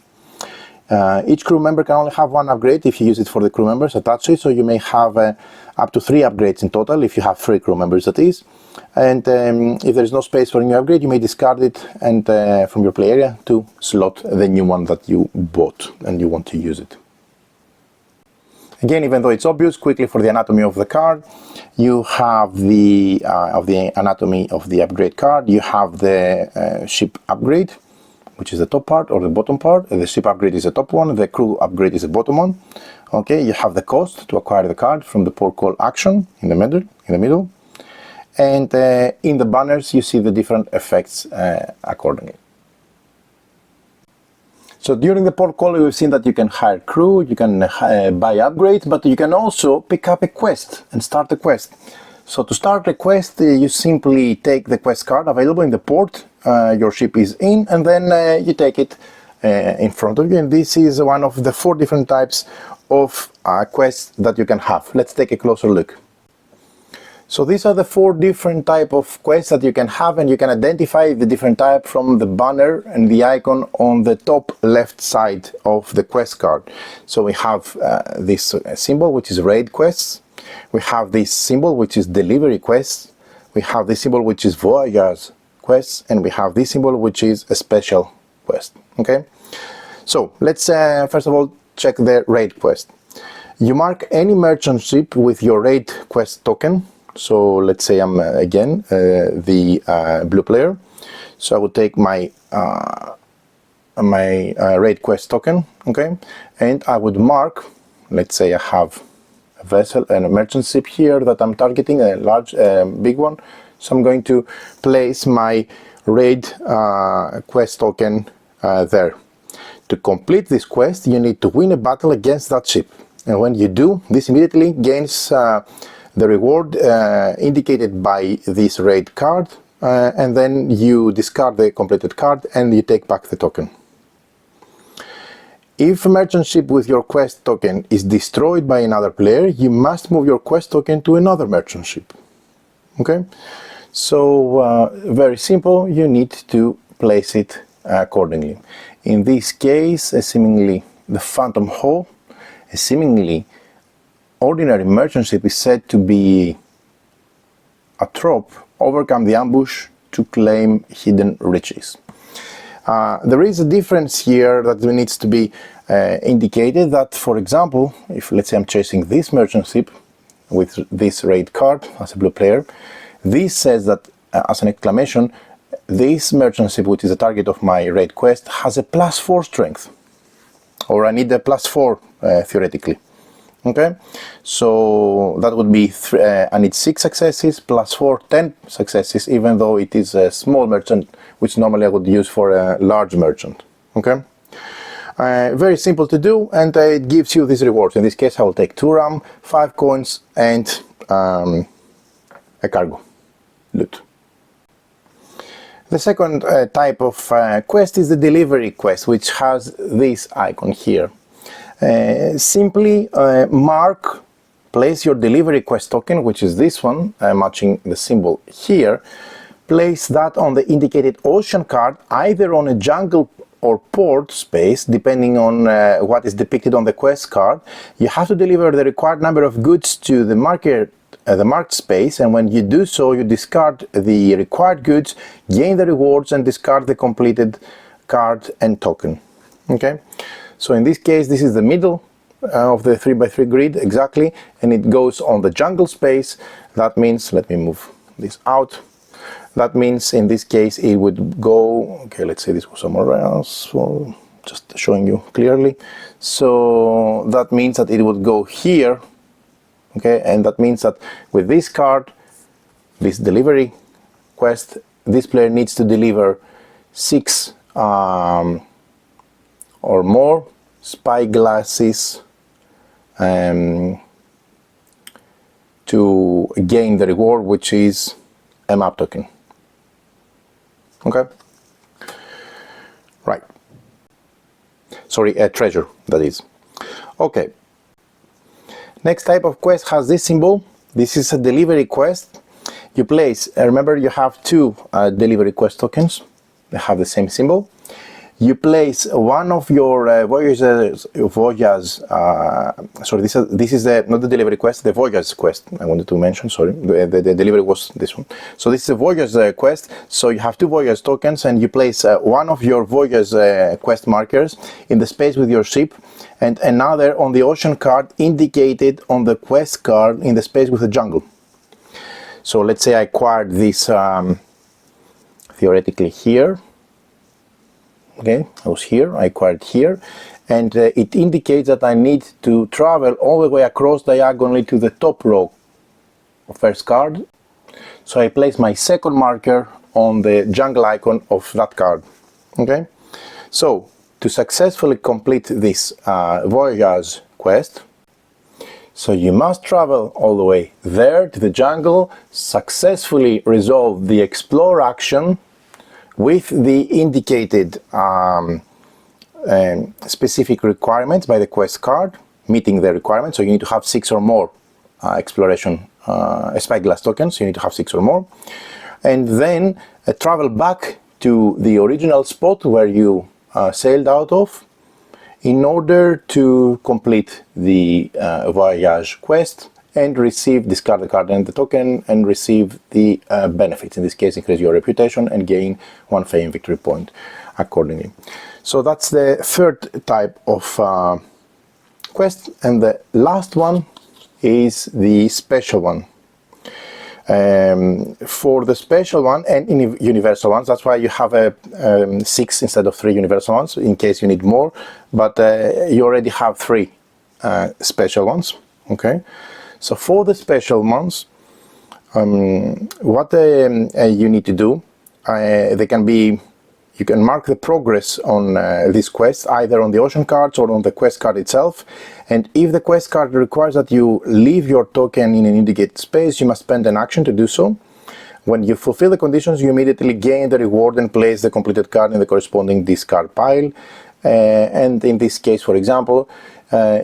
Each crew member can only have one upgrade if you use it for the crew members attached to it, so you may have up to 3 upgrades in total if you have 3 crew members, that is. And if there is no space for a new upgrade, you may discard it and from your play area to slot the new one that you bought and you want to use it. Again, even though it's obvious, quickly for the anatomy of the card, you have the anatomy of the upgrade card. You have the ship upgrade, which is the top part or the bottom part. The ship upgrade is the top one, the crew upgrade is the bottom one. Okay, you have the cost to acquire the card from the port call action in the middle. And in the banners you see the different effects accordingly. So during the port call we've seen that you can hire crew, you can buy upgrades, but you can also pick up a quest and start a quest. So to start a quest you simply take the quest card available in the port your ship is in, and then you take it in front of you, and this is one of the 4 different types of quests that you can have. Let's take a closer look. So these are the 4 different type of quests that you can have, and you can identify the different type from the banner and the icon on the top left side of the quest card. So we have this symbol, which is raid quests. We have this symbol, which is delivery quests. We have this symbol, which is voyage quests, and we have this symbol, which is a special quest. Okay, so let's first of all check the raid quest. You mark any merchant ship with your raid quest token. So let's say I'm again the blue player, so I would take my raid quest token, okay, and I would mark, let's say I have a vessel and a merchant ship here that I'm targeting, a large big one, so I'm going to place my raid quest token there. To complete this quest you need to win a battle against that ship, and when you do, this immediately gains the reward indicated by this raid card, and then you discard the completed card and you take back the token. If a merchant ship with your quest token is destroyed by another player, you must move your quest token to another merchant ship. Okay, so very simple, you need to place it accordingly. In this case, seemingly the Phantom Hull, seemingly ordinary merchant ship is said to be a trope, overcome the ambush to claim hidden riches. There is a difference here that needs to be indicated, that for example, if let's say I'm chasing this merchant ship with this raid card as a blue player, this says that as an exclamation, this merchant ship, which is the target of my raid quest, has a +4 strength, or I need a +4 theoretically. Okay, so that would be I need 6 successes +4, 10 successes, even though it is a small merchant, which normally I would use for a large merchant. Okay, very simple to do, and it gives you these rewards. In this case I will take 2 RAM, 5 coins, and a cargo loot. The second type of quest is the delivery quest, which has this icon here. Simply place your delivery quest token, which is this one, matching the symbol here. Place that on the indicated ocean card, either on a jungle or port space, depending on what is depicted on the quest card. You have to deliver the required number of goods to the marked space, and when you do so, you discard the required goods, gain the rewards, and discard the completed card and token. Okay, so in this case, this is the middle of the 3x3 grid exactly, and it goes on the jungle space. That means, let me move this out. That means in this case it would go, okay, let's say this was somewhere else, so just showing you clearly. So that means that it would go here, okay, and that means that with this card, this delivery quest, this player needs to deliver 6 or more spy glasses to gain the reward, which is a map token. Okay, right, sorry, a treasure, that is. Okay, next type of quest has this symbol. This is a delivery quest. You place, remember you have 2 delivery quest tokens. They have the same symbol. you place one of your voyage, sorry, this is the, not the delivery quest, the voyage quest I wanted to mention, sorry, the delivery was this one. So this is a voyage quest, so you have two voyage tokens and you place one of your voyage quest markers in the space with your ship and another on the ocean card indicated on the quest card in the space with the jungle. So let's say I acquired this theoretically here. Okay, I was here, I acquired here, and it indicates that I need to travel all the way across diagonally to the top row of first card. So I place my second marker on the jungle icon of that card. Okay, so to successfully complete this voyage quest, so you must travel all the way there to the jungle, successfully resolve the explore action with the indicated specific requirements by the quest card, meeting the requirements. So you need to have 6 or more exploration spyglass tokens. You need to have 6 or more. And then travel back to the original spot where you sailed out of in order to complete the voyage quest and receive, discard the card and the token and receive the benefits. In this case, increase your reputation and gain 1 fame victory point accordingly. So that's the third type of quest, and the last one is the special one. For the special one and in universal ones, that's why you have a 6 instead of 3 universal ones in case you need more, but you already have 3 special ones. Okay. So for the special ones, what you need to do, they can be, you can mark the progress on this quest either on the ocean cards or on the quest card itself, and if the quest card requires that you leave your token in an indicated space, you must spend an action to do so. When you fulfill the conditions, you immediately gain the reward and place the completed card in the corresponding discard pile. And in this case, for example,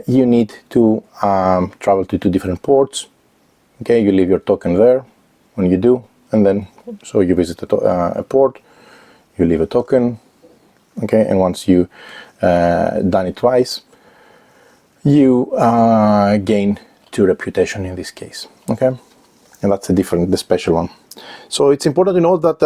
you need to travel to 2 different ports. Okay, you leave your token there when you do, and then so you visit a port, you leave a token. Okay, and once you done it twice, you gain 2 reputation in this case. Okay, and that's the special one. So it's important to note that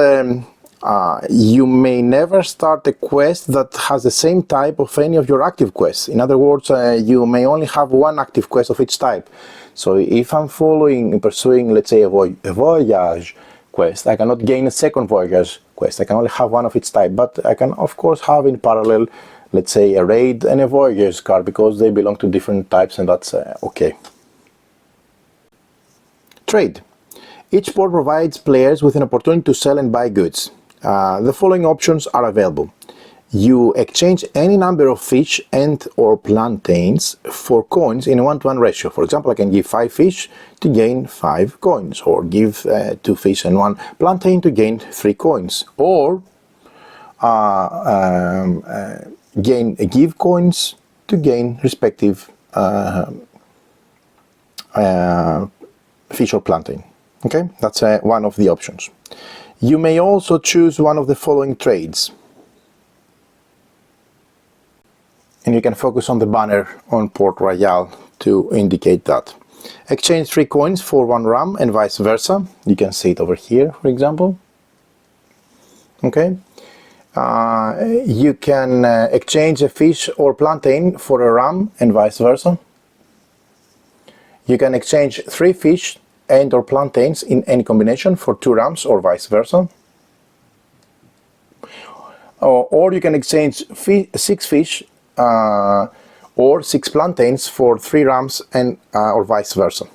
you may never start a quest that has the same type of any of your active quests. In other words, you may only have 1 active quest of each type. So if I'm pursuing, let's say, a voyage quest, I cannot gain a second voyage quest. I can only have 1 of each type, but I can of course have in parallel, let's say, a raid and a voyage card because they belong to different types, and that's okay. Trade. Each port provides players with an opportunity to sell and buy goods. The following options are available. You exchange any number of fish and or plantains for coins in a 1-to-1 ratio. For example, I can give 5 fish to gain 5 coins, or give 2 fish and 1 plantain to gain 3 coins, or give coins to gain respective fish or plantain. Okay, that's one of the options. You may also choose one of the following trades, and you can focus on the banner on Port Royal to indicate that. Exchange 3 coins for 1 ram and vice versa. You can see it over here, for example. Okay. You can exchange a fish or plantain for a ram and vice versa. You can exchange 3 fish and or plantains in any combination for 2 rams or vice versa. Or you can exchange 6 fish or 6 plantains for 3 rams and or vice versa.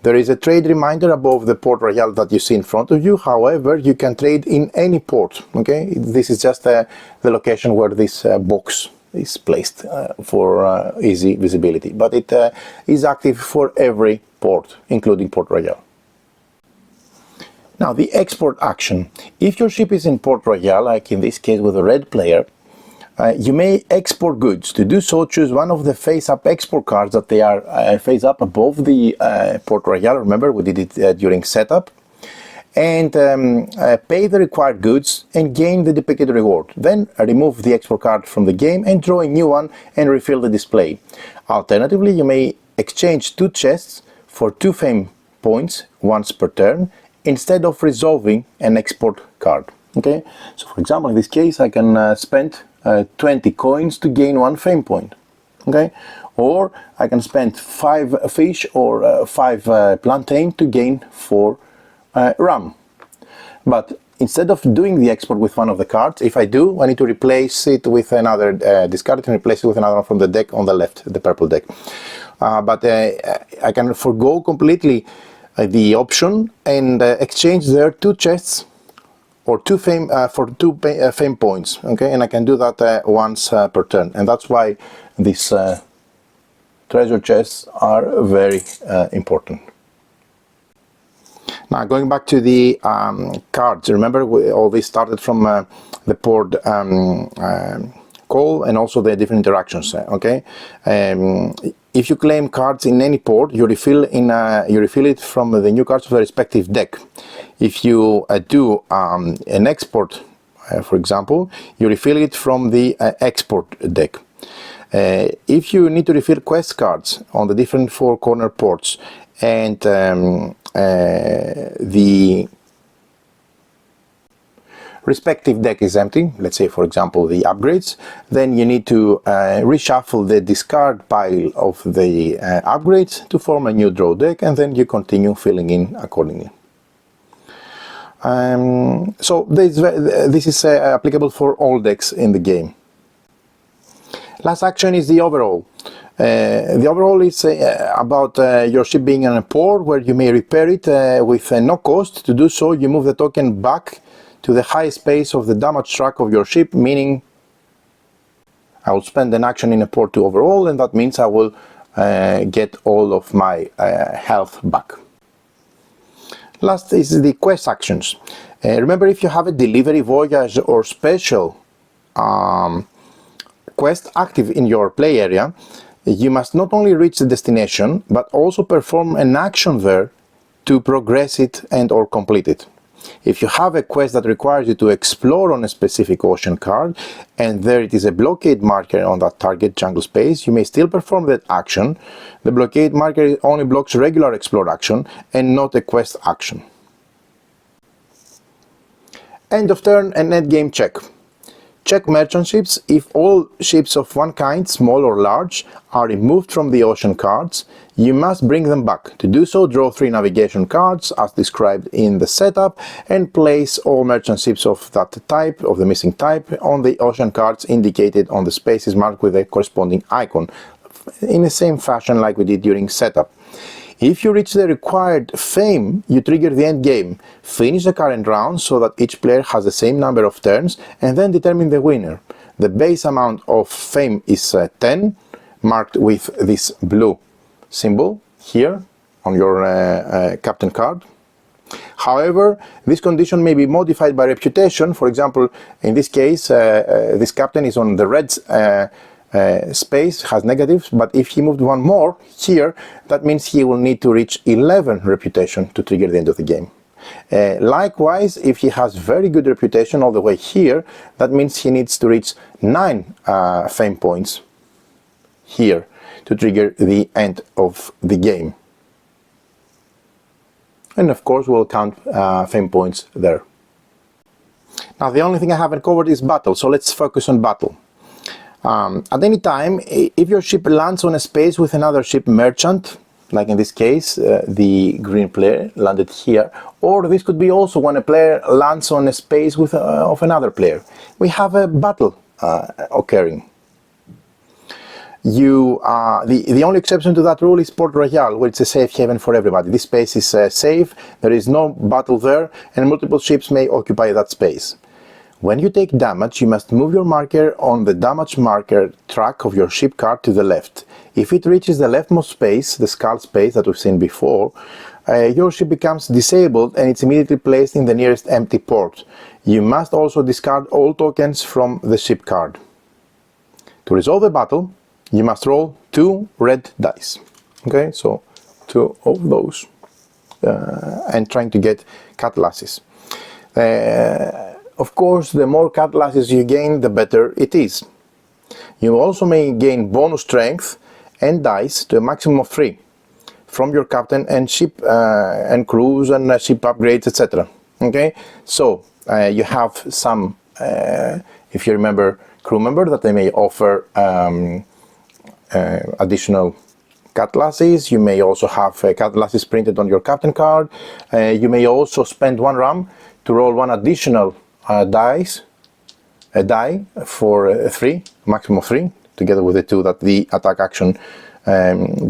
There is a trade reminder above the Port Royal that you see in front of you. However, you can trade in any port. Okay, this is just the location where this box is placed for easy visibility, but it is active for every port, including Port Royal. Now, the export action. If your ship is in Port Royal, like in this case with a red player, you may export goods. To do so, choose one of the face-up export cards that they are face-up above the Port Royal. Remember, we did it during setup. and pay the required goods and gain the depicted reward. Then remove the export card from the game and draw a new one and refill the display. Alternatively, you may exchange 2 chests for 2 fame points once per turn instead of resolving an export card. Okay, so for example, in this case, I can spend 20 coins to gain 1 fame point. Okay, or I can spend 5 fish or 5 plantain to gain 4 ram. But instead of doing the export with one of the cards, if I do, I need to replace it with another, discard it and replace it with another one from the deck on the left, the purple deck. But I can forgo completely the option and exchange their 2 chests or 2 fame for 2 fame points. Okay, and I can do that once per turn, and that's why these treasure chests are very important. Now, going back to the cards, remember all this started from the port call and also the different interactions. Okay, if you claim cards in any port, you refill it from the new cards of the respective deck. If you do an export, for example, you refill it from the export deck. If you need to refill quest cards on the different 4 corner ports and the respective deck is empty, let's say for example the upgrades, then you need to reshuffle the discard pile of the upgrades to form a new draw deck, and then you continue filling in accordingly. So this is applicable for all decks in the game. Last action is the overhaul. The overhaul is about your ship being in a port where you may repair it with no cost. To do so, you move the token back to the highest space of the damage track of your ship, meaning I will spend an action in a port to overhaul, and that means I will get all of my health back. Last is the quest actions. Remember, if you have a delivery, voyage or special quest active in your play area, you must not only reach the destination, but also perform an action there to progress it and or complete it. If you have a quest that requires you to explore on a specific ocean card, and there it is a blockade marker on that target jungle space, you may still perform that action. The blockade marker only blocks regular explore action and not a quest action. End of turn and endgame check. Check merchant ships. If all ships of one kind, small or large, are removed from the ocean cards, you must bring them back. To do so, draw 3 navigation cards as described in the setup and place all merchant ships of that type, of the missing type, on the ocean cards indicated on the spaces marked with a corresponding icon, in the same fashion like we did during setup. If you reach the required fame, you trigger the end game. Finish the current round so that each player has the same number of turns, and then determine the winner. The base amount of fame is 10, marked with this blue symbol here on your captain card. However, this condition may be modified by reputation. For example, in this case, this captain is on the red space, has negatives, but if he moved one more here, that means he will need to reach 11 reputation to trigger the end of the game. Likewise, if he has very good reputation all the way here, that means he needs to reach 9 fame points here to trigger the end of the game. And of course we'll count fame points there. Now the only thing I haven't covered is battle, so let's focus on battle. At any time, if your ship lands on a space with another ship merchant, like in this case, the green player landed here, or this could be also when a player lands on a space with of another player, we have a battle occurring. The only exception to that rule is Port Royal, where it's a safe haven for everybody. This space is safe, there is no battle there, and multiple ships may occupy that space. When you take damage, you must move your marker on the damage marker track of your ship card to the left. If it reaches the leftmost space, the skull space that we've seen before, your ship becomes disabled and it's immediately placed in the nearest empty port. You must also discard all tokens from the ship card. To resolve the battle, you must roll 2 red dice. Okay, so 2 of those. and trying to get catalysis. Of course, the more catalysis you gain, the better it is. You also may gain bonus strength and dice to a maximum of 3 from your captain and ship and crews and ship upgrades, etc. Okay, so you have some, if you remember, crew member that they may offer additional catalysis. You may also have catalysis printed on your captain card. You may also spend 1 RAM to roll 1 additional die for 3, maximum of 3, together with the 2 that the attack action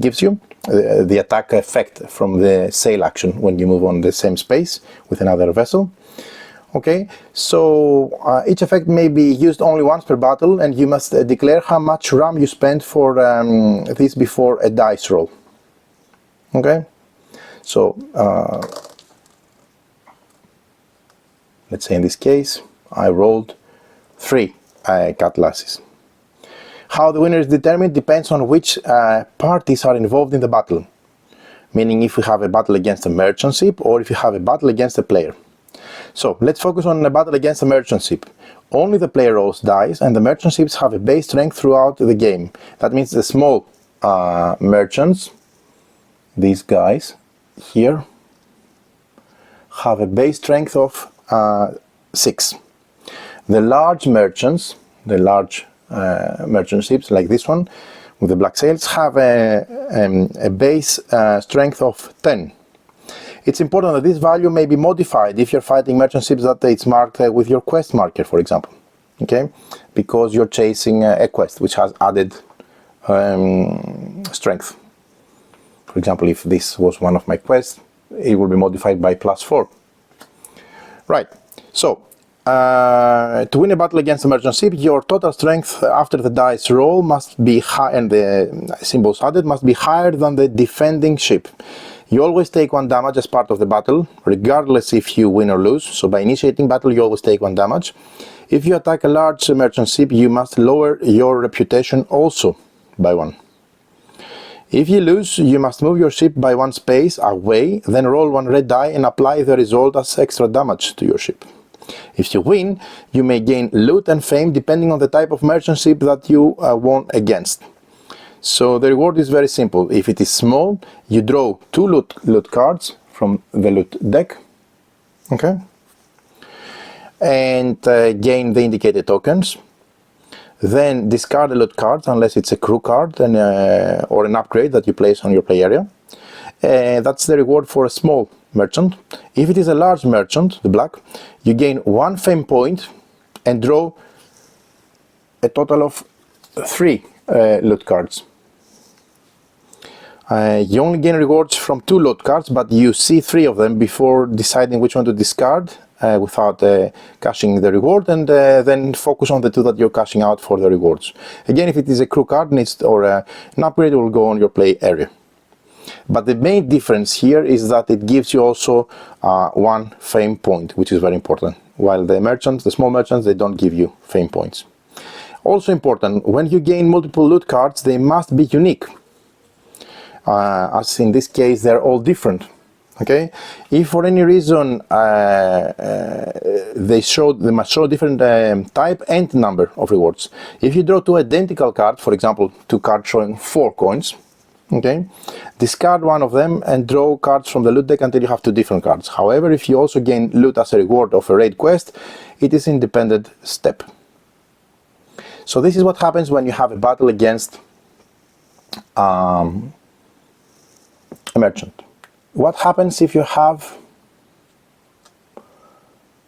gives you. The attack effect from the sail action when you move on the same space with another vessel. Okay, so each effect may be used only once per battle, and you must declare how much RAM you spend for this before a dice roll. Okay, so let's say in this case I rolled 3 catalysis. How the winner is determined depends on which parties are involved in the battle, meaning if you have a battle against a merchant ship or if you have a battle against a player. So let's focus on a battle against a merchant ship. Only the player rolls dice, and the merchant ships have a base strength throughout the game. That means the small merchants, these guys here, have a base strength of 6. The large merchants, the large merchant ships like this one with the black sails, have a base strength of 10. It's important that this value may be modified if you're fighting merchant ships that it's marked with your quest marker, for example. Okay, because you're chasing a quest which has added strength. For example, if this was one of my quests, it will be modified by +4. Right, so to win a battle against a merchant ship, your total strength after the dice roll must be high, and the symbols added must be higher than the defending ship. You always take 1 damage as part of the battle, regardless if you win or lose. So by initiating battle, you always take 1 damage. If you attack a large merchant ship, you must lower your reputation also by 1. If you lose, you must move your ship by 1 space away, then roll 1 red die and apply the result as extra damage to your ship. If you win, you may gain loot and fame depending on the type of merchant ship that you won against. So the reward is very simple. If it is small, you draw 2 loot cards from the loot deck, okay, and gain the indicated tokens. Then discard a loot card unless it's a crew card and, or an upgrade that you place on your play area. That's the reward for a small merchant. If it is a large merchant, the black, you gain 1 fame point and draw a total of 3 loot cards. You only gain rewards from 2 loot cards, but you see 3 of them before deciding which one to discard without cashing the reward, and then focus on the 2 that you're cashing out for the rewards. Again, if it is a crew card or an upgrade, it will go on your play area. But the main difference here is that it gives you also 1 fame point, which is very important, while the merchants, the small merchants, they don't give you fame points. Also important, when you gain multiple loot cards, they must be unique. As in this case, they're all different. Okay, if for any reason they must show different type and number of rewards. If you draw 2 identical cards, for example 2 cards showing 4 coins, okay, discard 1 of them and draw cards from the loot deck until you have 2 different cards. However, if you also gain loot as a reward of a raid quest, it is an independent step. So this is what happens when you have a battle against a merchant. What happens if you have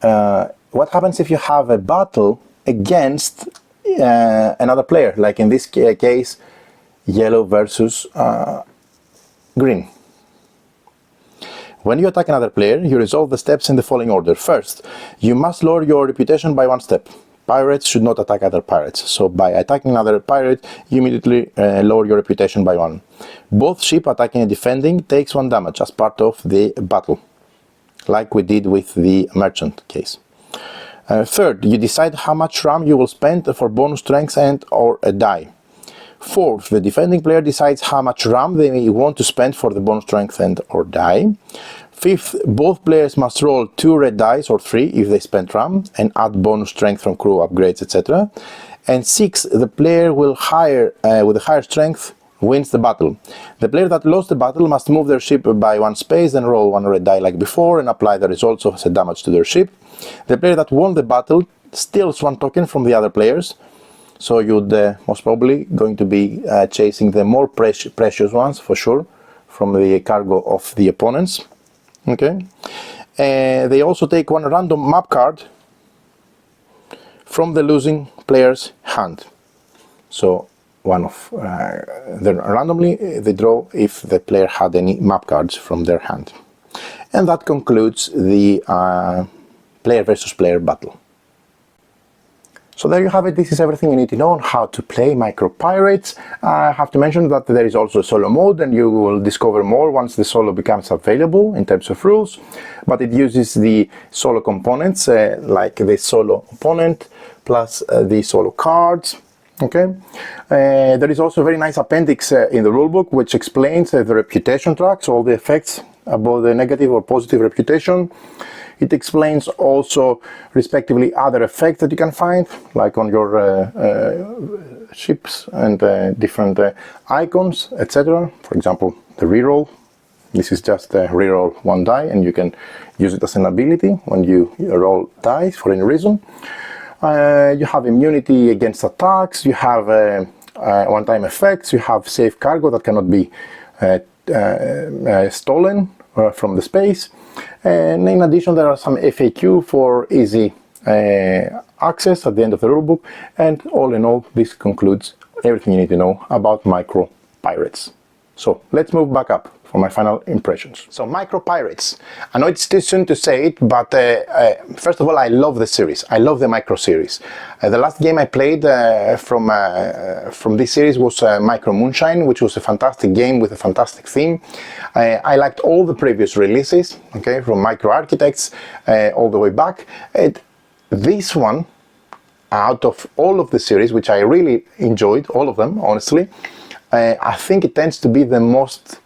a battle against another player, like in this case yellow versus green? When you attack another player, you resolve the steps in the following order. First, you must lower your reputation by 1 step. Pirates should not attack other pirates, so by attacking another pirate, you immediately lower your reputation by 1. Both ship attacking and defending takes 1 damage as part of the battle, like we did with the merchant case. Third, you decide how much RAM you will spend for bonus strength and or a die. Fourth, the defending player decides how much RAM they want to spend for the bonus strength and or die. Fifth, both players must roll 2 red dice or 3 if they spend ram and add bonus strength from crew upgrades, etc. And sixth, the player will with a higher strength wins the battle. The player that lost the battle must move their ship by 1 space, then roll 1 red die like before and apply the results of the damage to their ship. The player that won the battle steals 1 token from the other players, so you'd most probably going to be chasing the more precious ones for sure from the cargo of the opponents. Okay. They also take 1 random map card from the losing player's hand. So one of then randomly they draw if the player had any map cards from their hand. And that concludes the player versus player battle. So there you have it. This is everything you need to know on how to play Micro Pirates. I have to mention that there is also a solo mode, and you will discover more once the solo becomes available in terms of rules. But it uses the solo components like the solo opponent plus the solo cards. Okay. There is also a very nice appendix in the rulebook which explains the reputation tracks, all the effects about the negative or positive reputation. It explains also respectively other effects that you can find, like on your ships and different icons, etc. For example, the reroll. This is just a reroll 1 die, and you can use it as an ability when you roll dice for any reason. You have immunity against attacks, you have one-time effects, you have safe cargo that cannot be stolen from the space. And in addition, there are some FAQ for easy access at the end of the rulebook. And all in all, this concludes everything you need to know about Micro Pirates. So let's move back up for my final impressions. So Micro Pirates, I know it's too soon to say it, but first of all, I love the series. I love the Micro series. The last game I played from this series was Micro Moonshine, which was a fantastic game with a fantastic theme. I liked all the previous releases, okay, from Micro Architects all the way back. This one, out of all of the series, which I really enjoyed, all of them, honestly, I think it tends to be the most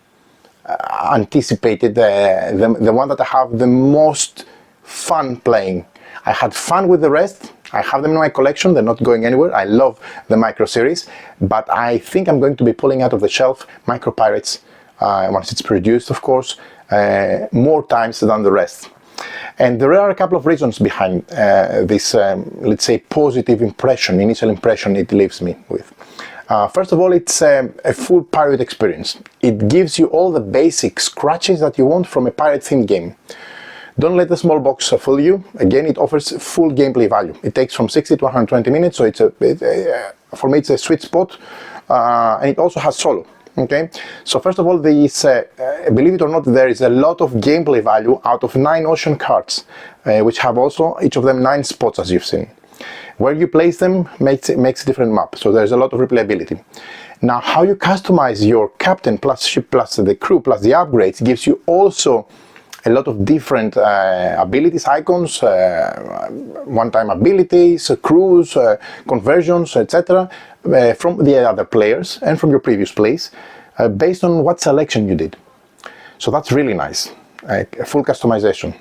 anticipated, the one that I have the most fun playing. I had fun with the rest. I have them in my collection. They're not going anywhere. I love the Micro series, but I think I'm going to be pulling out of the shelf Micro Pirates once it's produced, of course, more times than the rest. And there are a couple of reasons behind this, let's say, positive impression, initial impression it leaves me with. First of all, it's a full pirate experience. It gives you all the basic scratches that you want from a pirate-themed game. Don't let the small box fool you. Again, it offers full gameplay value. It takes from 60 to 120 minutes, so for me it's a sweet spot, and it also has solo. Okay, so first of all, believe it or not, there is a lot of gameplay value out of 9 ocean cards, which have also each of them 9 spots, as you've seen. Where you place them makes a different map, so there's a lot of replayability. Now, how you customize your captain plus ship plus the crew plus the upgrades gives you also a lot of different abilities, icons, one-time abilities, crews, conversions, etc. From the other players and from your previous plays, based on what selection you did. So that's really nice, a full customization.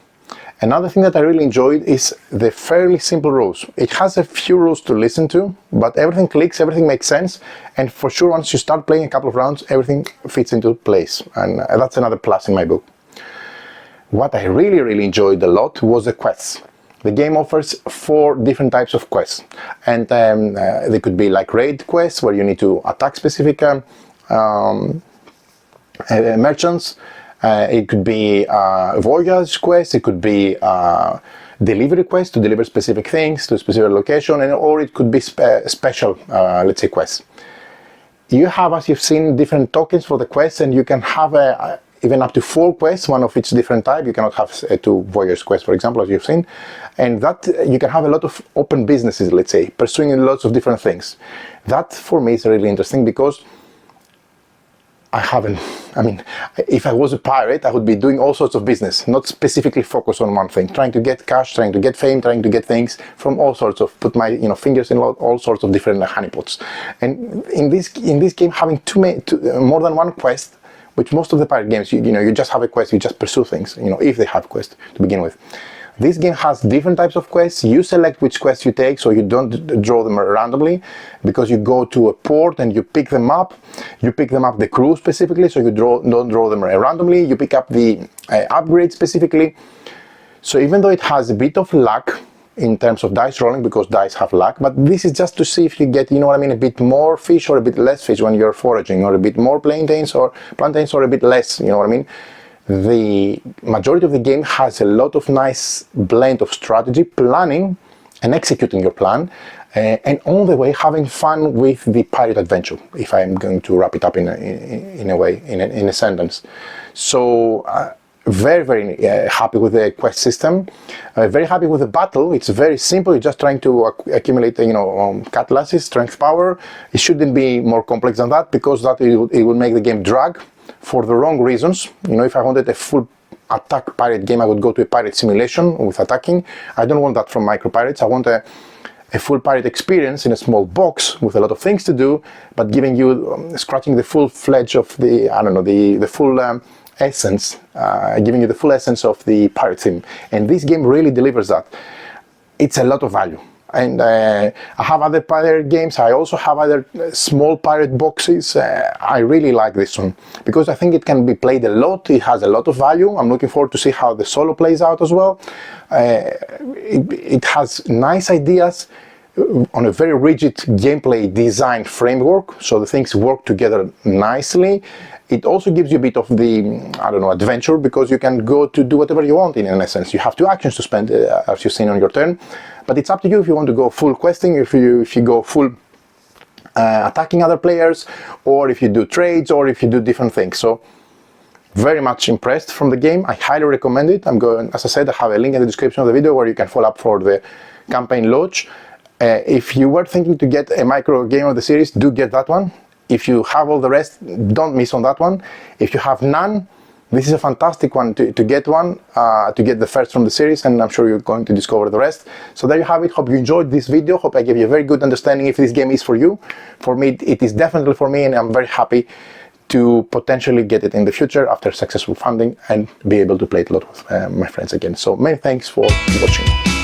Another thing that I really enjoyed is the fairly simple rules. It has a few rules to listen to, but everything clicks, everything makes sense, and for sure once you start playing a couple of rounds, everything fits into place, and that's another plus in my book. What I really enjoyed a lot was the quests. The game offers 4 different types of quests, and they could be like raid quests, where you need to attack specific merchants. It could be voyage quests, it could be delivery quests to deliver specific things to a specific location, or it could be special, let's say, quests. You have, as you've seen, different tokens for the quests, and you can have even up to 4 quests, one of each different type. You cannot have 2 voyage quests, for example, as you've seen. And that you can have a lot of open businesses, let's say, pursuing lots of different things. That, for me, is really interesting because if I was a pirate, I would be doing all sorts of business, not specifically focus on one thing, trying to get cash, trying to get fame, trying to get things from all sorts of, put my fingers in all sorts of different honeypots. And in this game, having more than one quest which most of the pirate games, you know, you just have a quest, you just pursue things, you know, if they have quests to begin with. This game has different types of quests. You select which quests you take, so you don't draw them randomly, because you go to a port and you pick them up. You pick them up, the crew specifically, so you don't draw them randomly. You pick up the upgrades specifically. So even though it has a bit of luck in terms of dice rolling, because dice have luck, but this is just to see if you get, you know what I mean, a bit more fish or a bit less fish when you're foraging, or a bit more plantains or a bit less, you know what I mean. The majority of the game has a lot of nice blend of strategy, planning and executing your plan, and on the way having fun with the pirate adventure, if I'm going to wrap it up in a way, in a sentence. So very, very happy with the quest system, very happy with the battle. It's very simple. You're just trying to accumulate, you know, catalysis, strength, power. It shouldn't be more complex than that, because that it will make the game drag for the wrong reasons. You know, if I wanted a full attack pirate game, I would go to a pirate simulation with attacking. I don't want that from Micro Pirates. I want a full pirate experience in a small box with a lot of things to do, but giving you, scratching the full fledge of the, I don't know, the full essence, giving you the full essence of the pirate theme. And this game really delivers that. It's a lot of value. And I have other pirate games. I also have other small pirate boxes. I really like this one because I think it can be played a lot. It has a lot of value. I'm looking forward to see how the solo plays out as well. It has nice ideas on a very rigid gameplay design framework, so the things work together nicely. It also gives you a bit of the, I don't know, adventure, because you can go to do whatever you want in essence. You have 2 actions to spend, as you've seen on your turn, but it's up to you if you want to go full questing, if you go full attacking other players, or if you do trades, or if you do different things. So very much impressed from the game. I highly recommend it. I'm going, as I said, I have a link in the description of the video where you can follow up for the campaign launch. If you were thinking to get a micro game of the series, do get that one. If you have all the rest, don't miss on that one. If you have none, this is a fantastic one to get one, to get the first from the series, and I'm sure you're going to discover the rest. So there you have it. Hope you enjoyed this video. Hope I gave you a very good understanding if this game is for you. For me, it is definitely for me, and I'm very happy to potentially get it in the future after successful funding and be able to play it a lot with my friends again. So many thanks for watching.